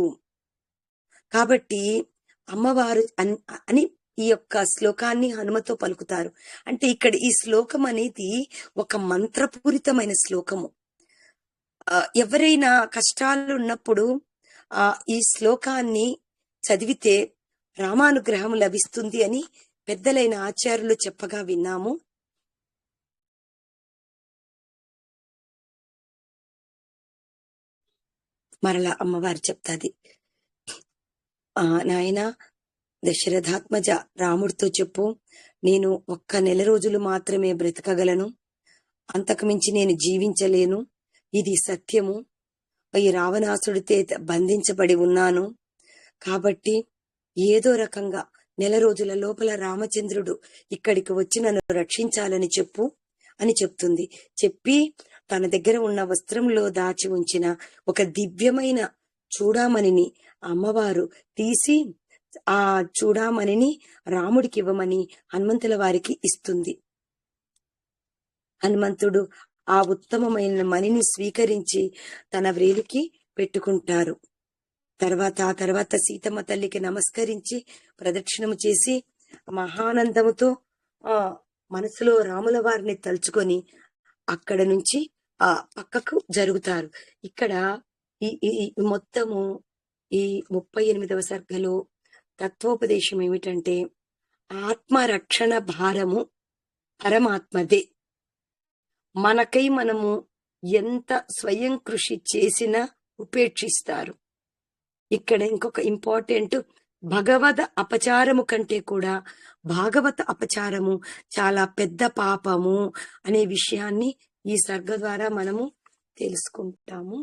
కాబట్టి అమ్మవారు అని ఈ యొక్క శ్లోకాన్ని హనుమతో పలుకుతారు. అంటే ఇక్కడ ఈ శ్లోకం అనేది ఒక మంత్రపూరితమైన శ్లోకము. ఎవరైనా కష్టాలు ఉన్నప్పుడు ఈ శ్లోకాన్ని చదివితే రామానుగ్రహం లభిస్తుంది అని పెద్దలైన ఆచార్యులు చెప్పగా విన్నాము. మరలా అమ్మవారు చెప్తాది, నాయన దశరథాత్మజ, రాముడితో చెప్పు, నేను ఒక్క నెల రోజులు మాత్రమే బ్రతకగలను, అంతకుమించి నేను జీవించలేను, ఇది సత్యము. ఈ రావణాసుడితే బంధించబడి ఉన్నాను, కాబట్టి ఏదో రకంగా నెల రోజుల లోపల రామచంద్రుడు ఇక్కడికి వచ్చి నన్ను రక్షించాలని చెప్పు అని చెప్తుంది. చెప్పి తన దగ్గర ఉన్న వస్త్రంలో దాచి ఉంచిన ఒక దివ్యమైన చూడామణిని అమ్మవారు తీసి ఆ చూడామణిని రాముడికి ఇవ్వమని హనుమంతుల వారికి ఇస్తుంది. హనుమంతుడు ఆ ఉత్తమమైన మణిని స్వీకరించి తన వ్రేలికి పెట్టుకుంటారు. ఆ తర్వాత సీతమ్మ తల్లికి నమస్కరించి ప్రదక్షిణము చేసి మహానందముతో మనసులో రాముల వారిని తలుచుకొని అక్కడ నుంచి పక్కకు జరుగుతారు. ఇక్కడ ఈ మొత్తము ఈ 38వ సర్గలో తత్వోపదేశం ఏమిటంటే, ఆత్మరక్షణ భారము పరమాత్మదే. మనకై మనము ఎంత స్వయం కృషి చేసినా ఉపేక్షిస్తారు. ఇక్కడ ఇంకొక ఇంపార్టెంట్, భగవద అపచారము కంటే కూడా భాగవత అపచారము చాలా పెద్ద పాపము అనే విషయాన్ని ఈ సర్గ ద్వారా మనము తెలుసుకుంటాము.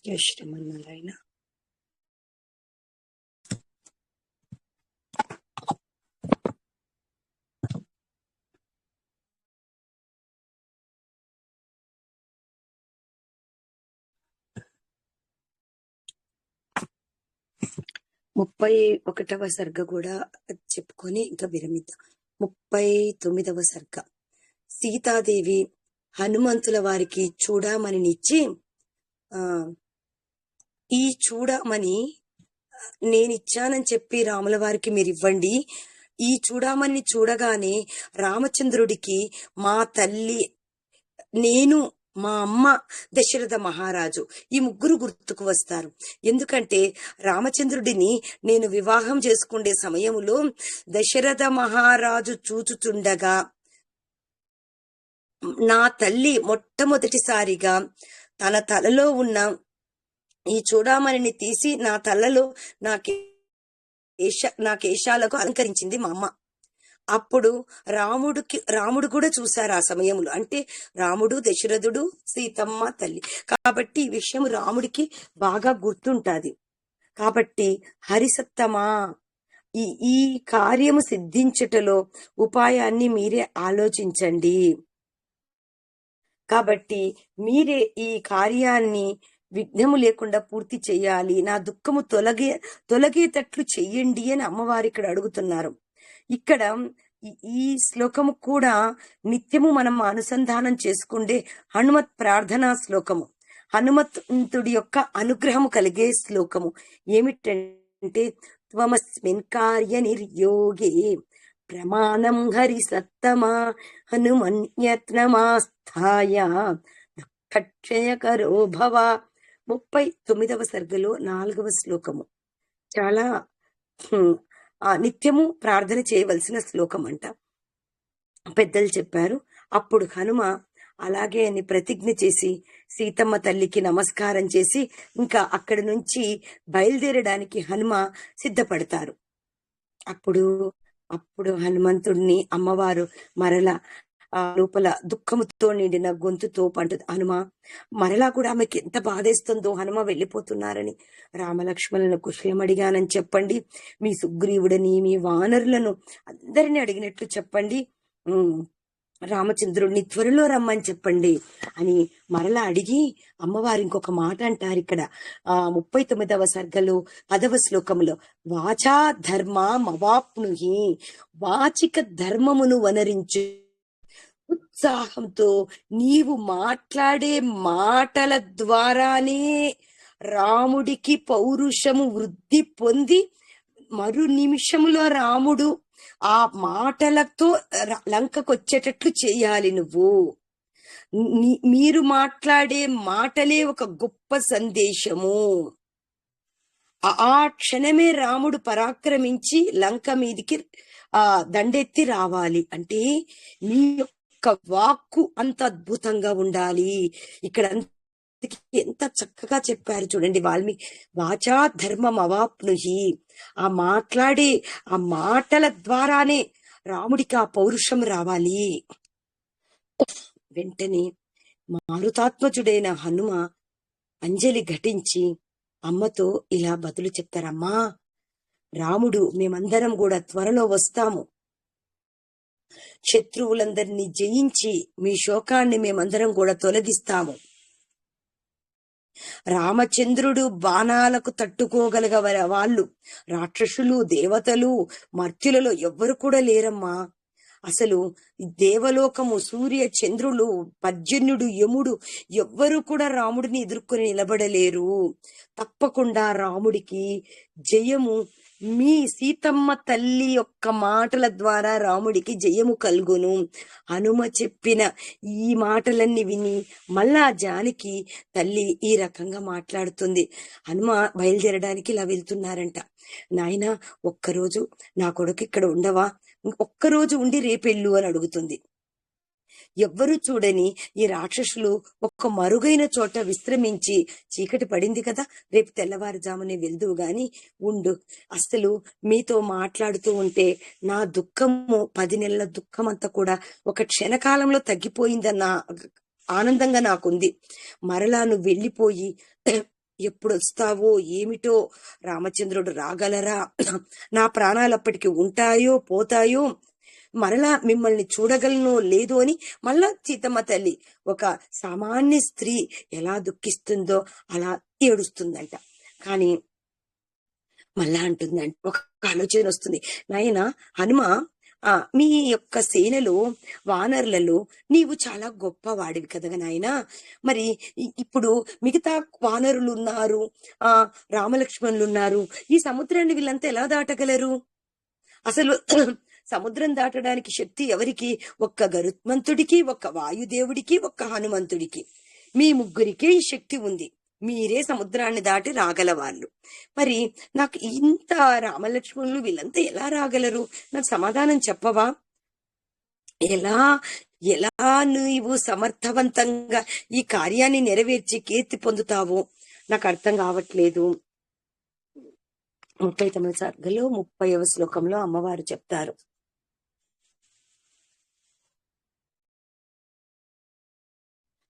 జై శ్రీమన్నారాయణ. ముప్పై 31వ సర్గ కూడా చెప్పుకొని ఇంకా విరమిద్దాం. 39వ సర్గ. సీతాదేవి హనుమంతుల వారికి చూడమనినిచ్చి, ఆ ఈ చూడమని నేనిచ్చానని చెప్పి రాముల వారికి మీరివ్వండి. ఈ చూడమని చూడగానే రామచంద్రుడికి మా తల్లి, నేను, మా అమ్మ, దశరథ మహారాజు ఈ ముగ్గురు గుర్తుకు వస్తారు. ఎందుకంటే రామచంద్రుడిని నేను వివాహం చేసుకునే సమయములో దశరథ మహారాజు చూచుచుండగా నా తల్లి మొట్టమొదటిసారిగా తన తలలో ఉన్న ఈ చూడామణిని తీసి నా తలలో నా కేశాలకు అలంకరించింది మా అమ్మ. అప్పుడు రాముడు కూడా చూశారు ఆ సమయంలో. అంటే రాముడు, దశరథుడు, సీతమ్మ తల్లి. కాబట్టి ఈ విషయం రాముడికి బాగా గుర్తుంటాది. కాబట్టి హరిసత్తమా, ఈ కార్యము సిద్ధించుటలో ఉపాయాన్ని మీరే ఆలోచించండి. కాబట్టి మీరే ఈ కార్యాన్ని విఘ్నము లేకుండా పూర్తి చేయాలి, నా దుఃఖము తొలగేటట్లు చెయ్యండి అని అమ్మవారు ఇక్కడ అడుగుతున్నారు. ఇక్కడ ఈ శ్లోకము కూడా నిత్యము మనం అనుసంధానం చేసుకుంటే హనుమత్ ప్రార్థనా శ్లోకము, హనుమంతుడి యొక్క అనుగ్రహము కలిగే శ్లోకము ఏమిటంటే, త్వమస్మిన్ కార్య నిర్యోగే ప్రమాణం హరి సత్తమా హనుమన్యత్నమాస్థాయ దుఃఖక్షయకరో భవ. 39వ సర్గలో 4వ శ్లోకము. చాలా నిత్యము ప్రార్థన చేయవలసిన శ్లోకం అంట, పెద్దలు చెప్పారు. అప్పుడు హనుమ అలాగే అని ప్రతిజ్ఞ చేసి సీతమ్మ తల్లికి నమస్కారం చేసి ఇంకా అక్కడి నుంచి బయలుదేరడానికి హనుమ సిద్ధపడతారు. అప్పుడు హనుమంతుడిని అమ్మవారు మరలా ఆ లోపల దుఃఖముతో నిండిన గొంతుతో పంటుంది. హనుమ మరలా కూడా ఆమెకి ఎంత బాధేస్తుందో, హనుమ వెళ్ళిపోతున్నారని రామలక్ష్మణులను కుశలం అడిగానని చెప్పండి, మీ సుగ్రీవుడని మీ వానరులను అందరిని అడిగినట్లు చెప్పండి, రామచంద్రుడిని త్వరలో రమ్మని చెప్పండి అని మరలా అడిగి అమ్మవారు ఇంకొక మాట అంటారు ఇక్కడ 39వ సర్గలో 10వ శ్లోకంలో, వాచా ధర్మమవాప్నుహి, వాచిక ధర్మమును వనరించు ఉత్సాహంతో నీవు మాట్లాడే మాటల ద్వారానే రాముడికి పౌరుషము వృద్ధి పొంది మరు నిమిషములో రాముడు ఆ మాటలతో లంకకొచ్చేటట్లు చేయాలి. నువ్వు మీరు మాట్లాడే మాటలే ఒక గొప్ప సందేశము. ఆ క్షణమే రాముడు పరాక్రమించి లంక మీదికి దండెత్తి రావాలి. అంటే మీ యొక్క వాక్కు అంత అద్భుతంగా ఉండాలి. ఇక్కడ ఎంత చక్కగా చెప్పారు చూడండి వాల్మీకి. వాచా ధర్మం అవాప్నుహి, ఆ మాట్లాడే ఆ మాటల ద్వారానే రాముడికి ఆ పౌరుషం రావాలి. వెంటనే మారుతాత్మజుడైన హనుమ అంజలి ఘటించి అమ్మతో ఇలా బదులు చెప్తారమ్మా, రాముడు మేమందరం కూడా త్వరలో వస్తాము, శత్రువులందరినీ జయించి మీ శోకాన్ని మేమందరం కూడా తొలగిస్తాము. రామచంద్రుడు బాణాలకు తట్టుకోగలిగ వాళ్ళు రాక్షసులు, దేవతలు, మర్త్యులలో ఎవ్వరు కూడా లేరమ్మా. అసలు దేవలోకము, సూర్య చంద్రులు, పర్జన్యుడు, యముడు ఎవ్వరు కూడా రాముడిని ఎదుర్కొని నిలబడలేరు. తప్పకుండా రాముడికి జయము మీ సీతమ్మ తల్లి యొక్క మాటల ద్వారా రాముడికి జయము కలుగును. హనుమ చెప్పిన ఈ మాటలన్నీ విని మళ్ళా జానకి తల్లి ఈ రకంగా మాట్లాడుతుంది. హనుమ బయలుదేరడానికి ఇలా వెళ్తున్నారంట. నాయన ఒక్కరోజు నా కొడుకు ఇక్కడ ఉండవా, ఒక్కరోజు ఉండి రేపెళ్ళు అని అడుగుతుంది. ఎవ్వరూ చూడని ఈ రాక్షసులు ఒక్క మరుగైన చోట విశ్రమించి, చీకటి పడింది కదా, రేపు తెల్లవారుజామునే వెళ్దువు గాని ఉండు, అసలు మీతో మాట్లాడుతూ ఉంటే నా దుఃఖము 10 నెలల దుఃఖం అంతా కూడా ఒక క్షణకాలంలో తగ్గిపోయిందన్న ఆనందంగా నాకుంది. మరలా నువ్వు వెళ్ళిపోయి ఎప్పుడు వస్తావో ఏమిటో, రామచంద్రుడు రాగలరా, నా ప్రాణాలు అప్పటికి ఉంటాయో పోతాయో, మరలా మిమ్మల్ని చూడగలను లేదు అని మళ్ళా సీతమ్మ తల్లి ఒక సామాన్య స్త్రీ ఎలా దుఃఖిస్తుందో అలా ఏడుస్తుందంట. కానీ మళ్ళా అంటుందంట, ఒక ఆలోచన వస్తుంది, నాయన హనుమ మీ యొక్క సేనలో వానరులలో నీవు చాలా గొప్పవాడివి కదా నాయనా. మరి ఇప్పుడు మిగతా వానరులు ఉన్నారు, రామలక్ష్మణులు ఉన్నారు. ఈ సముద్రాన్ని వీళ్ళంతా ఎలా దాటగలరు? అసలు సముద్రం దాటడానికి శక్తి ఎవరికి? ఒక్క గరుత్మంతుడికి, ఒక్క వాయుదేవుడికి, ఒక్క హనుమంతుడికి. మీ ముగ్గురికే ఈ శక్తి ఉంది. మీరే సముద్రాన్ని దాటి రాగల వాళ్ళు. మరి నాకు ఇంత రామలక్ష్మణులు వీళ్ళంతా ఎలా రాగలరు? నాకు సమాధానం చెప్పవా? ఎలా ఎలా నీవు సమర్థవంతంగా ఈ కార్యాన్ని నెరవేర్చి కీర్తి పొందుతావో నాకు అర్థం కావట్లేదు. 39వ సర్గలో 30వ శ్లోకంలో అమ్మవారు చెప్తారు,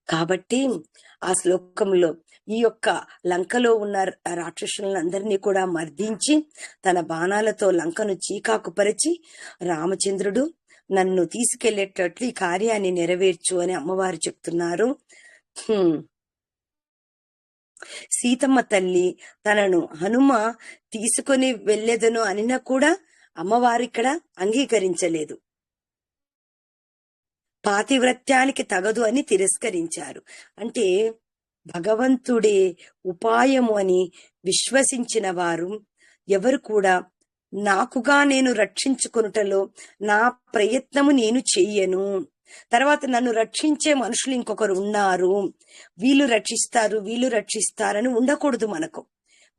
కాబట్టి ఆ శ్లోకంలో ఈ యొక్క లంకలో ఉన్న రాక్షసులందరినీ కూడా మర్దించి తన బాణాలతో లంకను చీకాకుపరిచి రామచంద్రుడు నన్ను తీసుకెళ్లేటట్లు ఈ కార్యాన్ని నెరవేర్చు అని అమ్మవారు చెప్తున్నారు. సీతమ్మ తల్లి తనను హనుమ తీసుకొని వెళ్ళేదను అనినా కూడా అమ్మవారు ఇక్కడ అంగీకరించలేదు. పాతివ్రత్యానికి తగదు అని తిరస్కరించారు. అంటే భగవంతుడే ఉపాయము అని విశ్వసించిన వారు ఎవరు కూడా నాకుగా నేను రక్షించుకొనుటలో నా ప్రయత్నము నేను చెయ్యను, తర్వాత నన్ను రక్షించే మనుషులు ఇంకొకరు ఉన్నారు, వీళ్ళు రక్షిస్తారని ఉండకూడదు. మనకు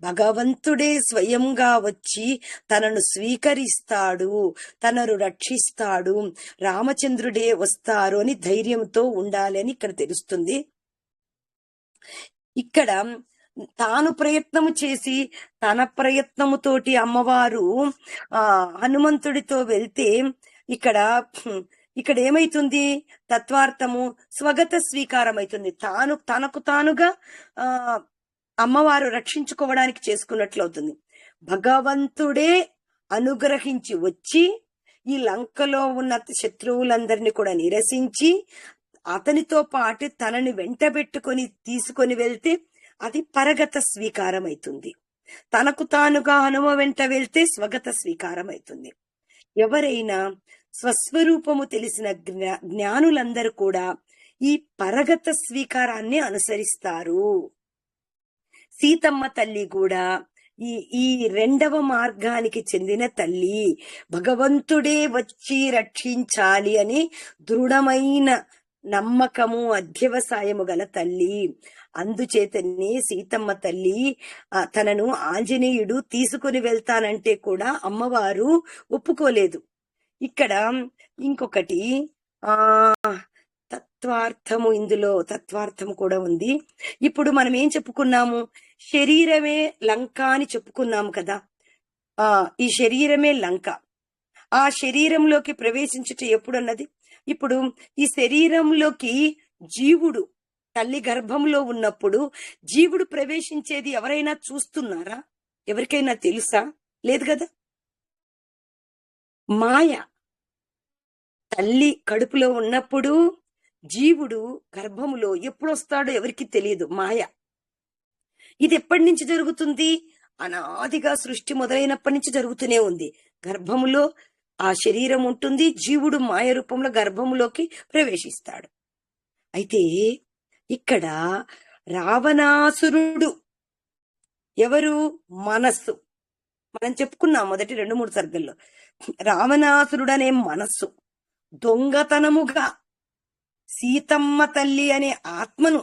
భగవంతుడే స్వయంగా వచ్చి తనను స్వీకరిస్తాడు, తనను రక్షిస్తాడు, రామచంద్రుడే వస్తారు అని ధైర్యంతో ఉండాలి అని ఇక్కడ తెలుస్తుంది. ఇక్కడ తాను ప్రయత్నము చేసి తన ప్రయత్నముతోటి అమ్మవారు హనుమంతుడితో వెళ్తే ఇక్కడ ఏమైతుంది? తత్వార్థము స్వగత స్వీకారం అవుతుంది. తనకు తానుగా అమ్మవారు రక్షించుకోవడానికి చేసుకున్నట్లు అవుతుంది. భగవంతుడే అనుగ్రహించి వచ్చి ఈ లంకలో ఉన్న శత్రువులందరినీ కూడా నిరసించి అతనితో పాటు తనని వెంటబెట్టుకొని తీసుకొని వెళ్తే అది పరగత స్వీకారం అవుతుంది. తనకు తానుగా హనుమ వెంట వెళ్తే స్వగత స్వీకారం అవుతుంది. ఎవరైనా స్వస్వరూపము తెలిసిన జ్ఞానులందరూ కూడా ఈ పరగత స్వీకారాన్ని అనుసరిస్తారు. సీతమ్మ తల్లి కూడా ఈ రెండవ మార్గానికి చెందిన తల్లి. భగవంతుడే వచ్చి రక్షించాలి అని దృఢమైన నమ్మకము అధ్యవసాయము గల తల్లి. అందుచేతనే సీతమ్మ తల్లి తనను ఆంజనేయుడు తీసుకుని వెళ్తానంటే కూడా అమ్మవారు ఒప్పుకోలేదు. ఇక్కడ ఇంకొకటి ఇందులో తత్వార్థము కూడా ఉంది. ఇప్పుడు మనం ఏం చెప్పుకున్నాము? శరీరమే లంక అని చెప్పుకున్నాము కదా. ఈ శరీరమే లంక. ఆ శరీరంలోకి ప్రవేశించుట ఎప్పుడన్నది? ఇప్పుడు ఈ శరీరంలోకి జీవుడు తల్లి గర్భంలో ఉన్నప్పుడు జీవుడు ప్రవేశించేది ఎవరైనా చూస్తున్నారా? ఎవరికైనా తెలుసా? లేదు కదా. మాయ. తల్లి కడుపులో ఉన్నప్పుడు జీవుడు గర్భములో ఎప్పుడు వస్తాడో ఎవరికి తెలియదు. మాయ. ఇది ఎప్పటి నుంచి జరుగుతుంది? అనాదిగా సృష్టి మొదలైనప్పటి నుంచి జరుగుతూనే ఉంది. గర్భములో ఆ శరీరం ఉంటుంది, జీవుడు మాయ రూపంలో గర్భములోకి ప్రవేశిస్తాడు. అయితే ఇక్కడ రావణాసురుడు ఎవరు? మనస్సు. మనం చెప్పుకున్నాం మొదటి 2-3 సర్గల్లో. రావణాసురుడు అనే మనస్సు దొంగతనముగా సీతమ్మ తల్లి అనే ఆత్మను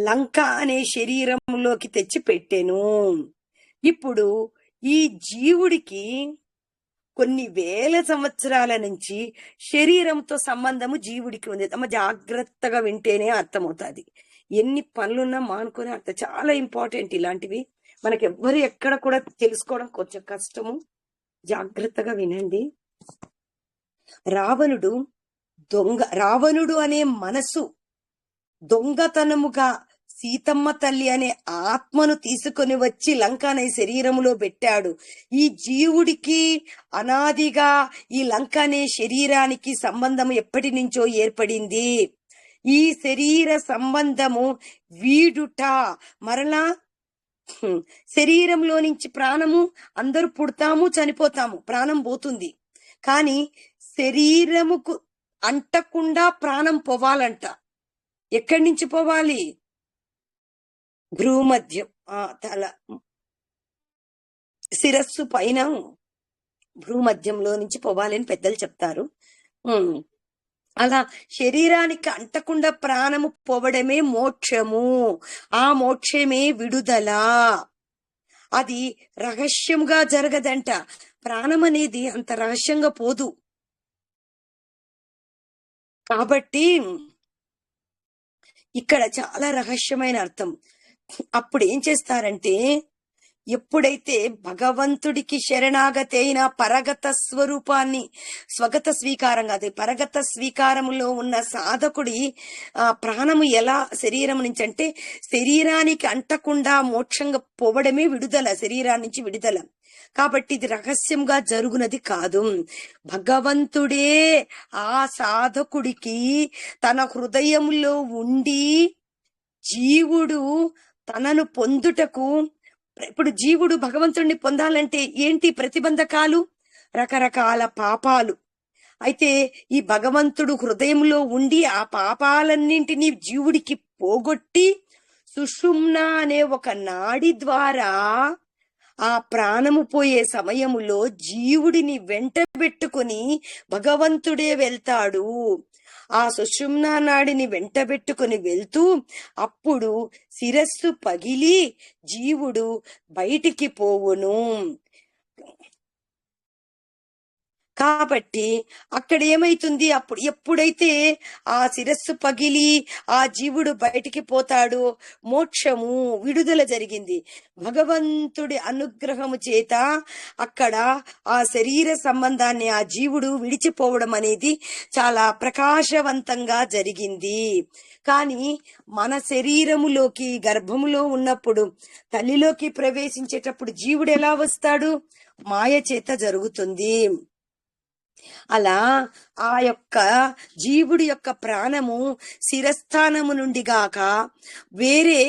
లంక అనే శరీరంలోకి తెచ్చి పెట్టెను. ఇప్పుడు ఈ జీవుడికి కొన్ని వేల సంవత్సరాల నుంచి శరీరంతో సంబంధము జీవుడికి ఉంది. తమ జాగ్రత్తగా వింటేనే అర్థమవుతుంది. ఎన్ని పనులున్నా మానుకొని అర్థం. చాలా ఇంపార్టెంట్ ఇలాంటివి. మనకి ఎవ్వరు ఎక్కడ కూడా తెలుసుకోవడం కొంచెం కష్టము. జాగ్రత్తగా వినండి. రావణుడు అనే మనసు దొంగతనముగా సీతమ్మ తల్లి అనే ఆత్మను తీసుకొని వచ్చి లంక అనే శరీరములో పెట్టాడు. ఈ జీవుడికి అనాదిగా ఈ లంక అనే శరీరానికి సంబంధం ఎప్పటి నుంచో ఏర్పడింది. ఈ శరీర సంబంధము వీడుట, మరలా శరీరంలో నుంచి ప్రాణము, అందరూ పుడతాము, చనిపోతాము, ప్రాణం పోతుంది. కానీ శరీరముకు అంటకుండా ప్రాణం పోవాలంట. ఎక్కడి నుంచి పోవాలి? భ్రూమధ్యం, తల శిరస్సు పైన భ్రూమధ్యంలో నుంచి పోవాలి అని పెద్దలు చెప్తారు. అలా శరీరానికి అంటకుండా ప్రాణము పోవడమే మోక్షము. ఆ మోక్షమే విడుదల. అది రహస్యంగా జరగదంట. ప్రాణం అనేది అంత రహస్యంగా పోదు. కాబట్టి ఇక్కడ చాలా రహస్యమైన అర్థం. అప్పుడు ఏం చేస్తారంటే, ఎప్పుడైతే భగవంతుడికి శరణాగతి అయిన పరగత స్వరూపాన్ని, స్వగత స్వీకారం కాదు, పరగత స్వీకారములో ఉన్న సాధకుడి ప్రాణము ఎలా శరీరం నుంచి అంటే, శరీరానికి అంటకుండా మోక్షంగా పోవడమే విడుదల, శరీరాన్ని నుంచి విడుదల. కాబట్టి ఇది రహస్యంగా జరుగునది కాదు. భగవంతుడే ఆ సాధకుడికి తన హృదయంలో ఉండి జీవుడు తనను పొందుటకు, ఇప్పుడు జీవుడు భగవంతుడిని పొందాలంటే ఏంటి ప్రతిబంధకాలు? రకరకాల పాపాలు. అయితే ఈ భగవంతుడు హృదయంలో ఉండి ఆ పాపాలన్నింటినీ జీవుడికి పోగొట్టి సుషుమ్న అనే ఒక నాడి ద్వారా ఆ ప్రాణము పోయే సమయములో జీవుడిని వెంట పెట్టుకుని భగవంతుడే వెళ్తాడు. ఆ సుషుమ్నా నాడిని వెంటబెట్టుకుని వెళ్తూ అప్పుడు శిరస్సు పగిలి జీవుడు బయటికి పోవును. కాబట్టి అక్కడ ఏమైతుంది? అప్పుడు ఎప్పుడైతే ఆ శిరస్సు పగిలి ఆ జీవుడు బయటికి పోతాడో మోక్షము, విడుదల జరిగింది. భగవంతుడి అనుగ్రహము చేత అక్కడ ఆ శరీర సంబంధాన్ని ఆ జీవుడు విడిచిపోవడం అనేది చాలా ప్రకాశవంతంగా జరిగింది. కానీ మన శరీరములోకి గర్భములో ఉన్నప్పుడు తల్లిలోకి ప్రవేశించేటప్పుడు జీవుడు ఎలా వస్తాడు? మాయ చేత జరుగుతుంది. అలా ఆ యొక్క జీవుడి యొక్క ప్రాణము శిరస్థానము నుండి గాక వేరే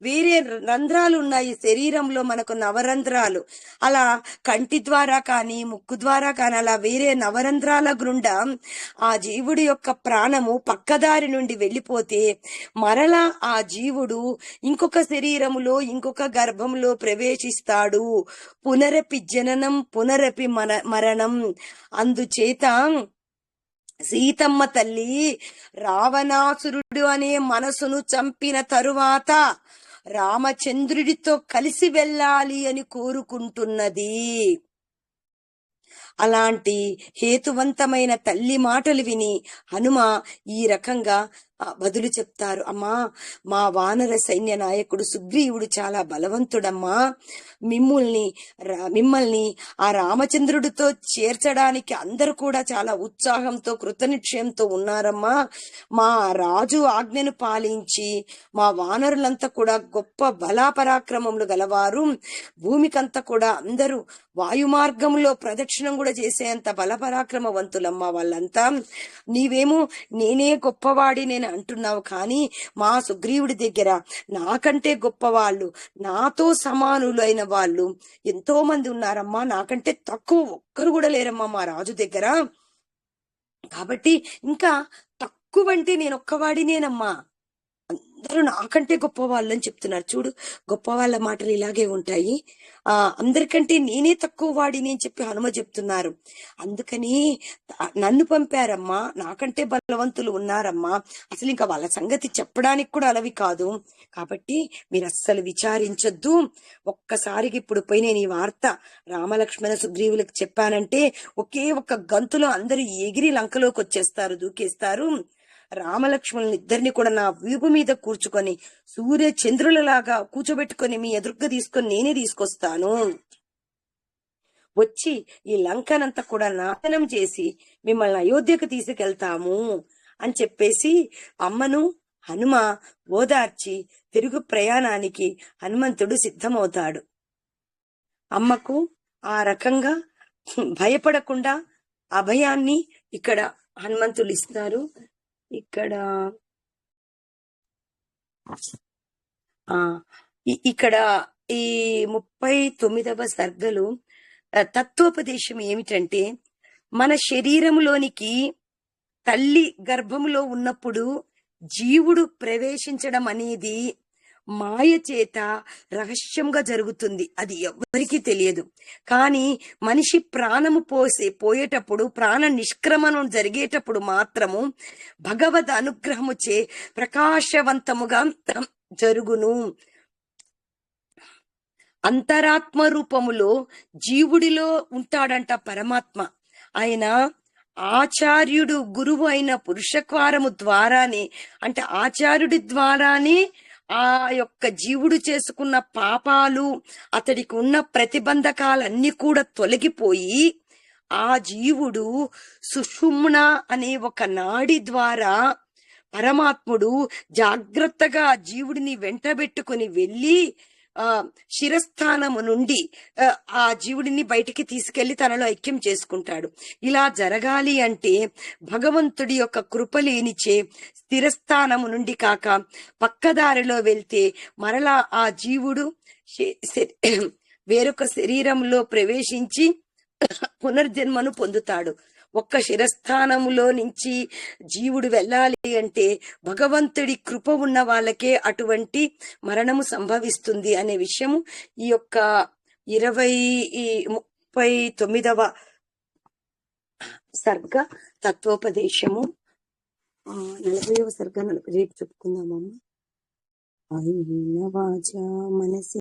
వేరే రంధ్రాలు ఉన్నాయి శరీరంలో, మనకు నవరంధ్రాలు. అలా కంటి ద్వారా కానీ ముక్కు ద్వారా కానీ అలా వేరే నవరంధ్రాల గుండా ఆ జీవుడి యొక్క ప్రాణము పక్కదారి నుండి వెళ్ళిపోతే మరలా ఆ జీవుడు ఇంకొక శరీరములో ఇంకొక గర్భంలో ప్రవేశిస్తాడు. పునరపి జననం పునరపి మరణం. అందుచేత సీతమ్మ తల్లి రావణాసురుడు అనే మనసును చంపిన తరువాత రామచంద్రుడితో కలిసి వెళ్ళాలి అని కోరుకుంటున్నది. అలాంటి హేతువంతమైన తల్లి మాటలు విని హనుమ ఈ రకంగా బదులు చెప్తారు. అమ్మా, మా వానర సైన్య నాయకుడు సుగ్రీవుడు చాలా బలవంతుడమ్మా. మిమ్మల్ని ఆ రామచంద్రుడితో చేర్చడానికి అందరూ కూడా చాలా ఉత్సాహంతో కృతనిశ్చయంతో ఉన్నారమ్మా. మా రాజు ఆజ్ఞను పాలించి మా వానరులంతా కూడా గొప్ప బలాపరాక్రమములు గలవారు. భూమికంతా కూడా అందరూ వాయు మార్గంలో ప్రదక్షిణం కూడా చేసేంత బలపరాక్రమవంతులమ్మా వాళ్ళంతా. నీవేమో నేనే గొప్పవాడి నేను అంటున్నావు, కానీ మా సుగ్రీవుడి దగ్గర నాకంటే గొప్పవాళ్ళు, నాతో సమానులు అయిన వాళ్ళు ఎంతో మంది ఉన్నారమ్మా. నాకంటే తక్కువ ఒక్కరు కూడా లేరమ్మా మా రాజు దగ్గర. కాబట్టి ఇంకా తక్కువంటే నేను ఒక్కవాడినేనమ్మా, అందరూ నాకంటే గొప్ప వాళ్ళని చెప్తున్నారు. చూడు, గొప్ప వాళ్ళ మాటలు ఇలాగే ఉంటాయి. అందరికంటే నేనే తక్కువ వాడిని అని చెప్పి హనుమ చెప్తున్నారు. అందుకని నన్ను పంపారమ్మా, నాకంటే బలవంతులు ఉన్నారమ్మా. అసలు ఇంకా వాళ్ళ సంగతి చెప్పడానికి కూడా అలవి కాదు. కాబట్టి మీరు అస్సలు విచారించొద్దు. ఒక్కసారికి ఇప్పుడు పోయి నేను ఈ వార్త రామలక్ష్మణ సుగ్రీవులకు చెప్పానంటే ఒకే ఒక్క గంతులో అందరూ ఎగిరి లంకలోకి వచ్చేస్తారు, దూకేస్తారు. రామలక్ష్మణుని ఇద్దరిని కూడా నా వీపు మీద కూర్చుకొని సూర్య చంద్రులలాగా కూర్చోబెట్టుకొని మీ ఎదురుగా తీసుకొని నేనే తీసుకొస్తాను. వచ్చి ఈ లంకనంతా కూడా నాశనం చేసి మిమ్మల్ని అయోధ్యకు తీసుకెళ్తాము అని చెప్పేసి అమ్మను హనుమ ఓదార్చి తిరుగు ప్రయాణానికి హనుమంతుడు సిద్ధమవుతాడు. అమ్మకు ఆ రకంగా భయపడకుండా అభయాన్ని ఇక్కడ హనుమంతులు ఇస్తారు. ఇక్కడ ఇక్కడ ఈ 39వ సర్గలు తత్వోపదేశం ఏమిటంటే, మన శరీరములోనికి తల్లి గర్భములో ఉన్నప్పుడు జీవుడు ప్రవేశించడం అనేది మాయ చేత రహస్యంగా జరుగుతుంది. అది ఎవ్వరికీ తెలియదు. కానీ మనిషి ప్రాణము పోయేటప్పుడు, ప్రాణ నిష్క్రమణం జరిగేటప్పుడు మాత్రము భగవద్ అనుగ్రహముచే ప్రకాశవంతముగా జరుగును. అంతరాత్మ రూపములో జీవుడిలో ఉంటాడంట పరమాత్మ. ఆయన ఆచార్యుడు గురువు అయిన పురుషకారము ద్వారానే, అంటే ఆచార్యుడి ద్వారానే ఆ యొక్క జీవుడు చేసుకున్న పాపాలు, అతడికి ఉన్న ప్రతిబంధకాలన్నీ కూడా తొలగిపోయి ఆ జీవుడు సుషుమ్న అనే ఒక నాడి ద్వారా పరమాత్ముడు జాగ్రత్తగా జీవుడిని వెంటబెట్టుకుని వెళ్ళి శిరస్థానము నుండి ఆ జీవుడిని బయటికి తీసుకెళ్లి తనలో ఐక్యం చేసుకుంటాడు. ఇలా జరగాలి అంటే భగవంతుడి యొక్క కృప లేనిచే స్థిరస్థానము నుండి కాక పక్కదారిలో వెళ్తే మరలా ఆ జీవుడు వేరొక శరీరంలో ప్రవేశించి పునర్జన్మను పొందుతాడు. ఒక్క శిరస్థానములో నుంచి జీవుడు వెళ్ళాలి అంటే భగవంతుడి కృప ఉన్న వాళ్ళకే అటువంటి మరణము సంభవిస్తుంది అనే విషయము ఈ యొక్క 39వ సర్గ తత్వోపదేశము. 40వ సర్గ రేపు చెప్పుకుందామమ్మా. మనసి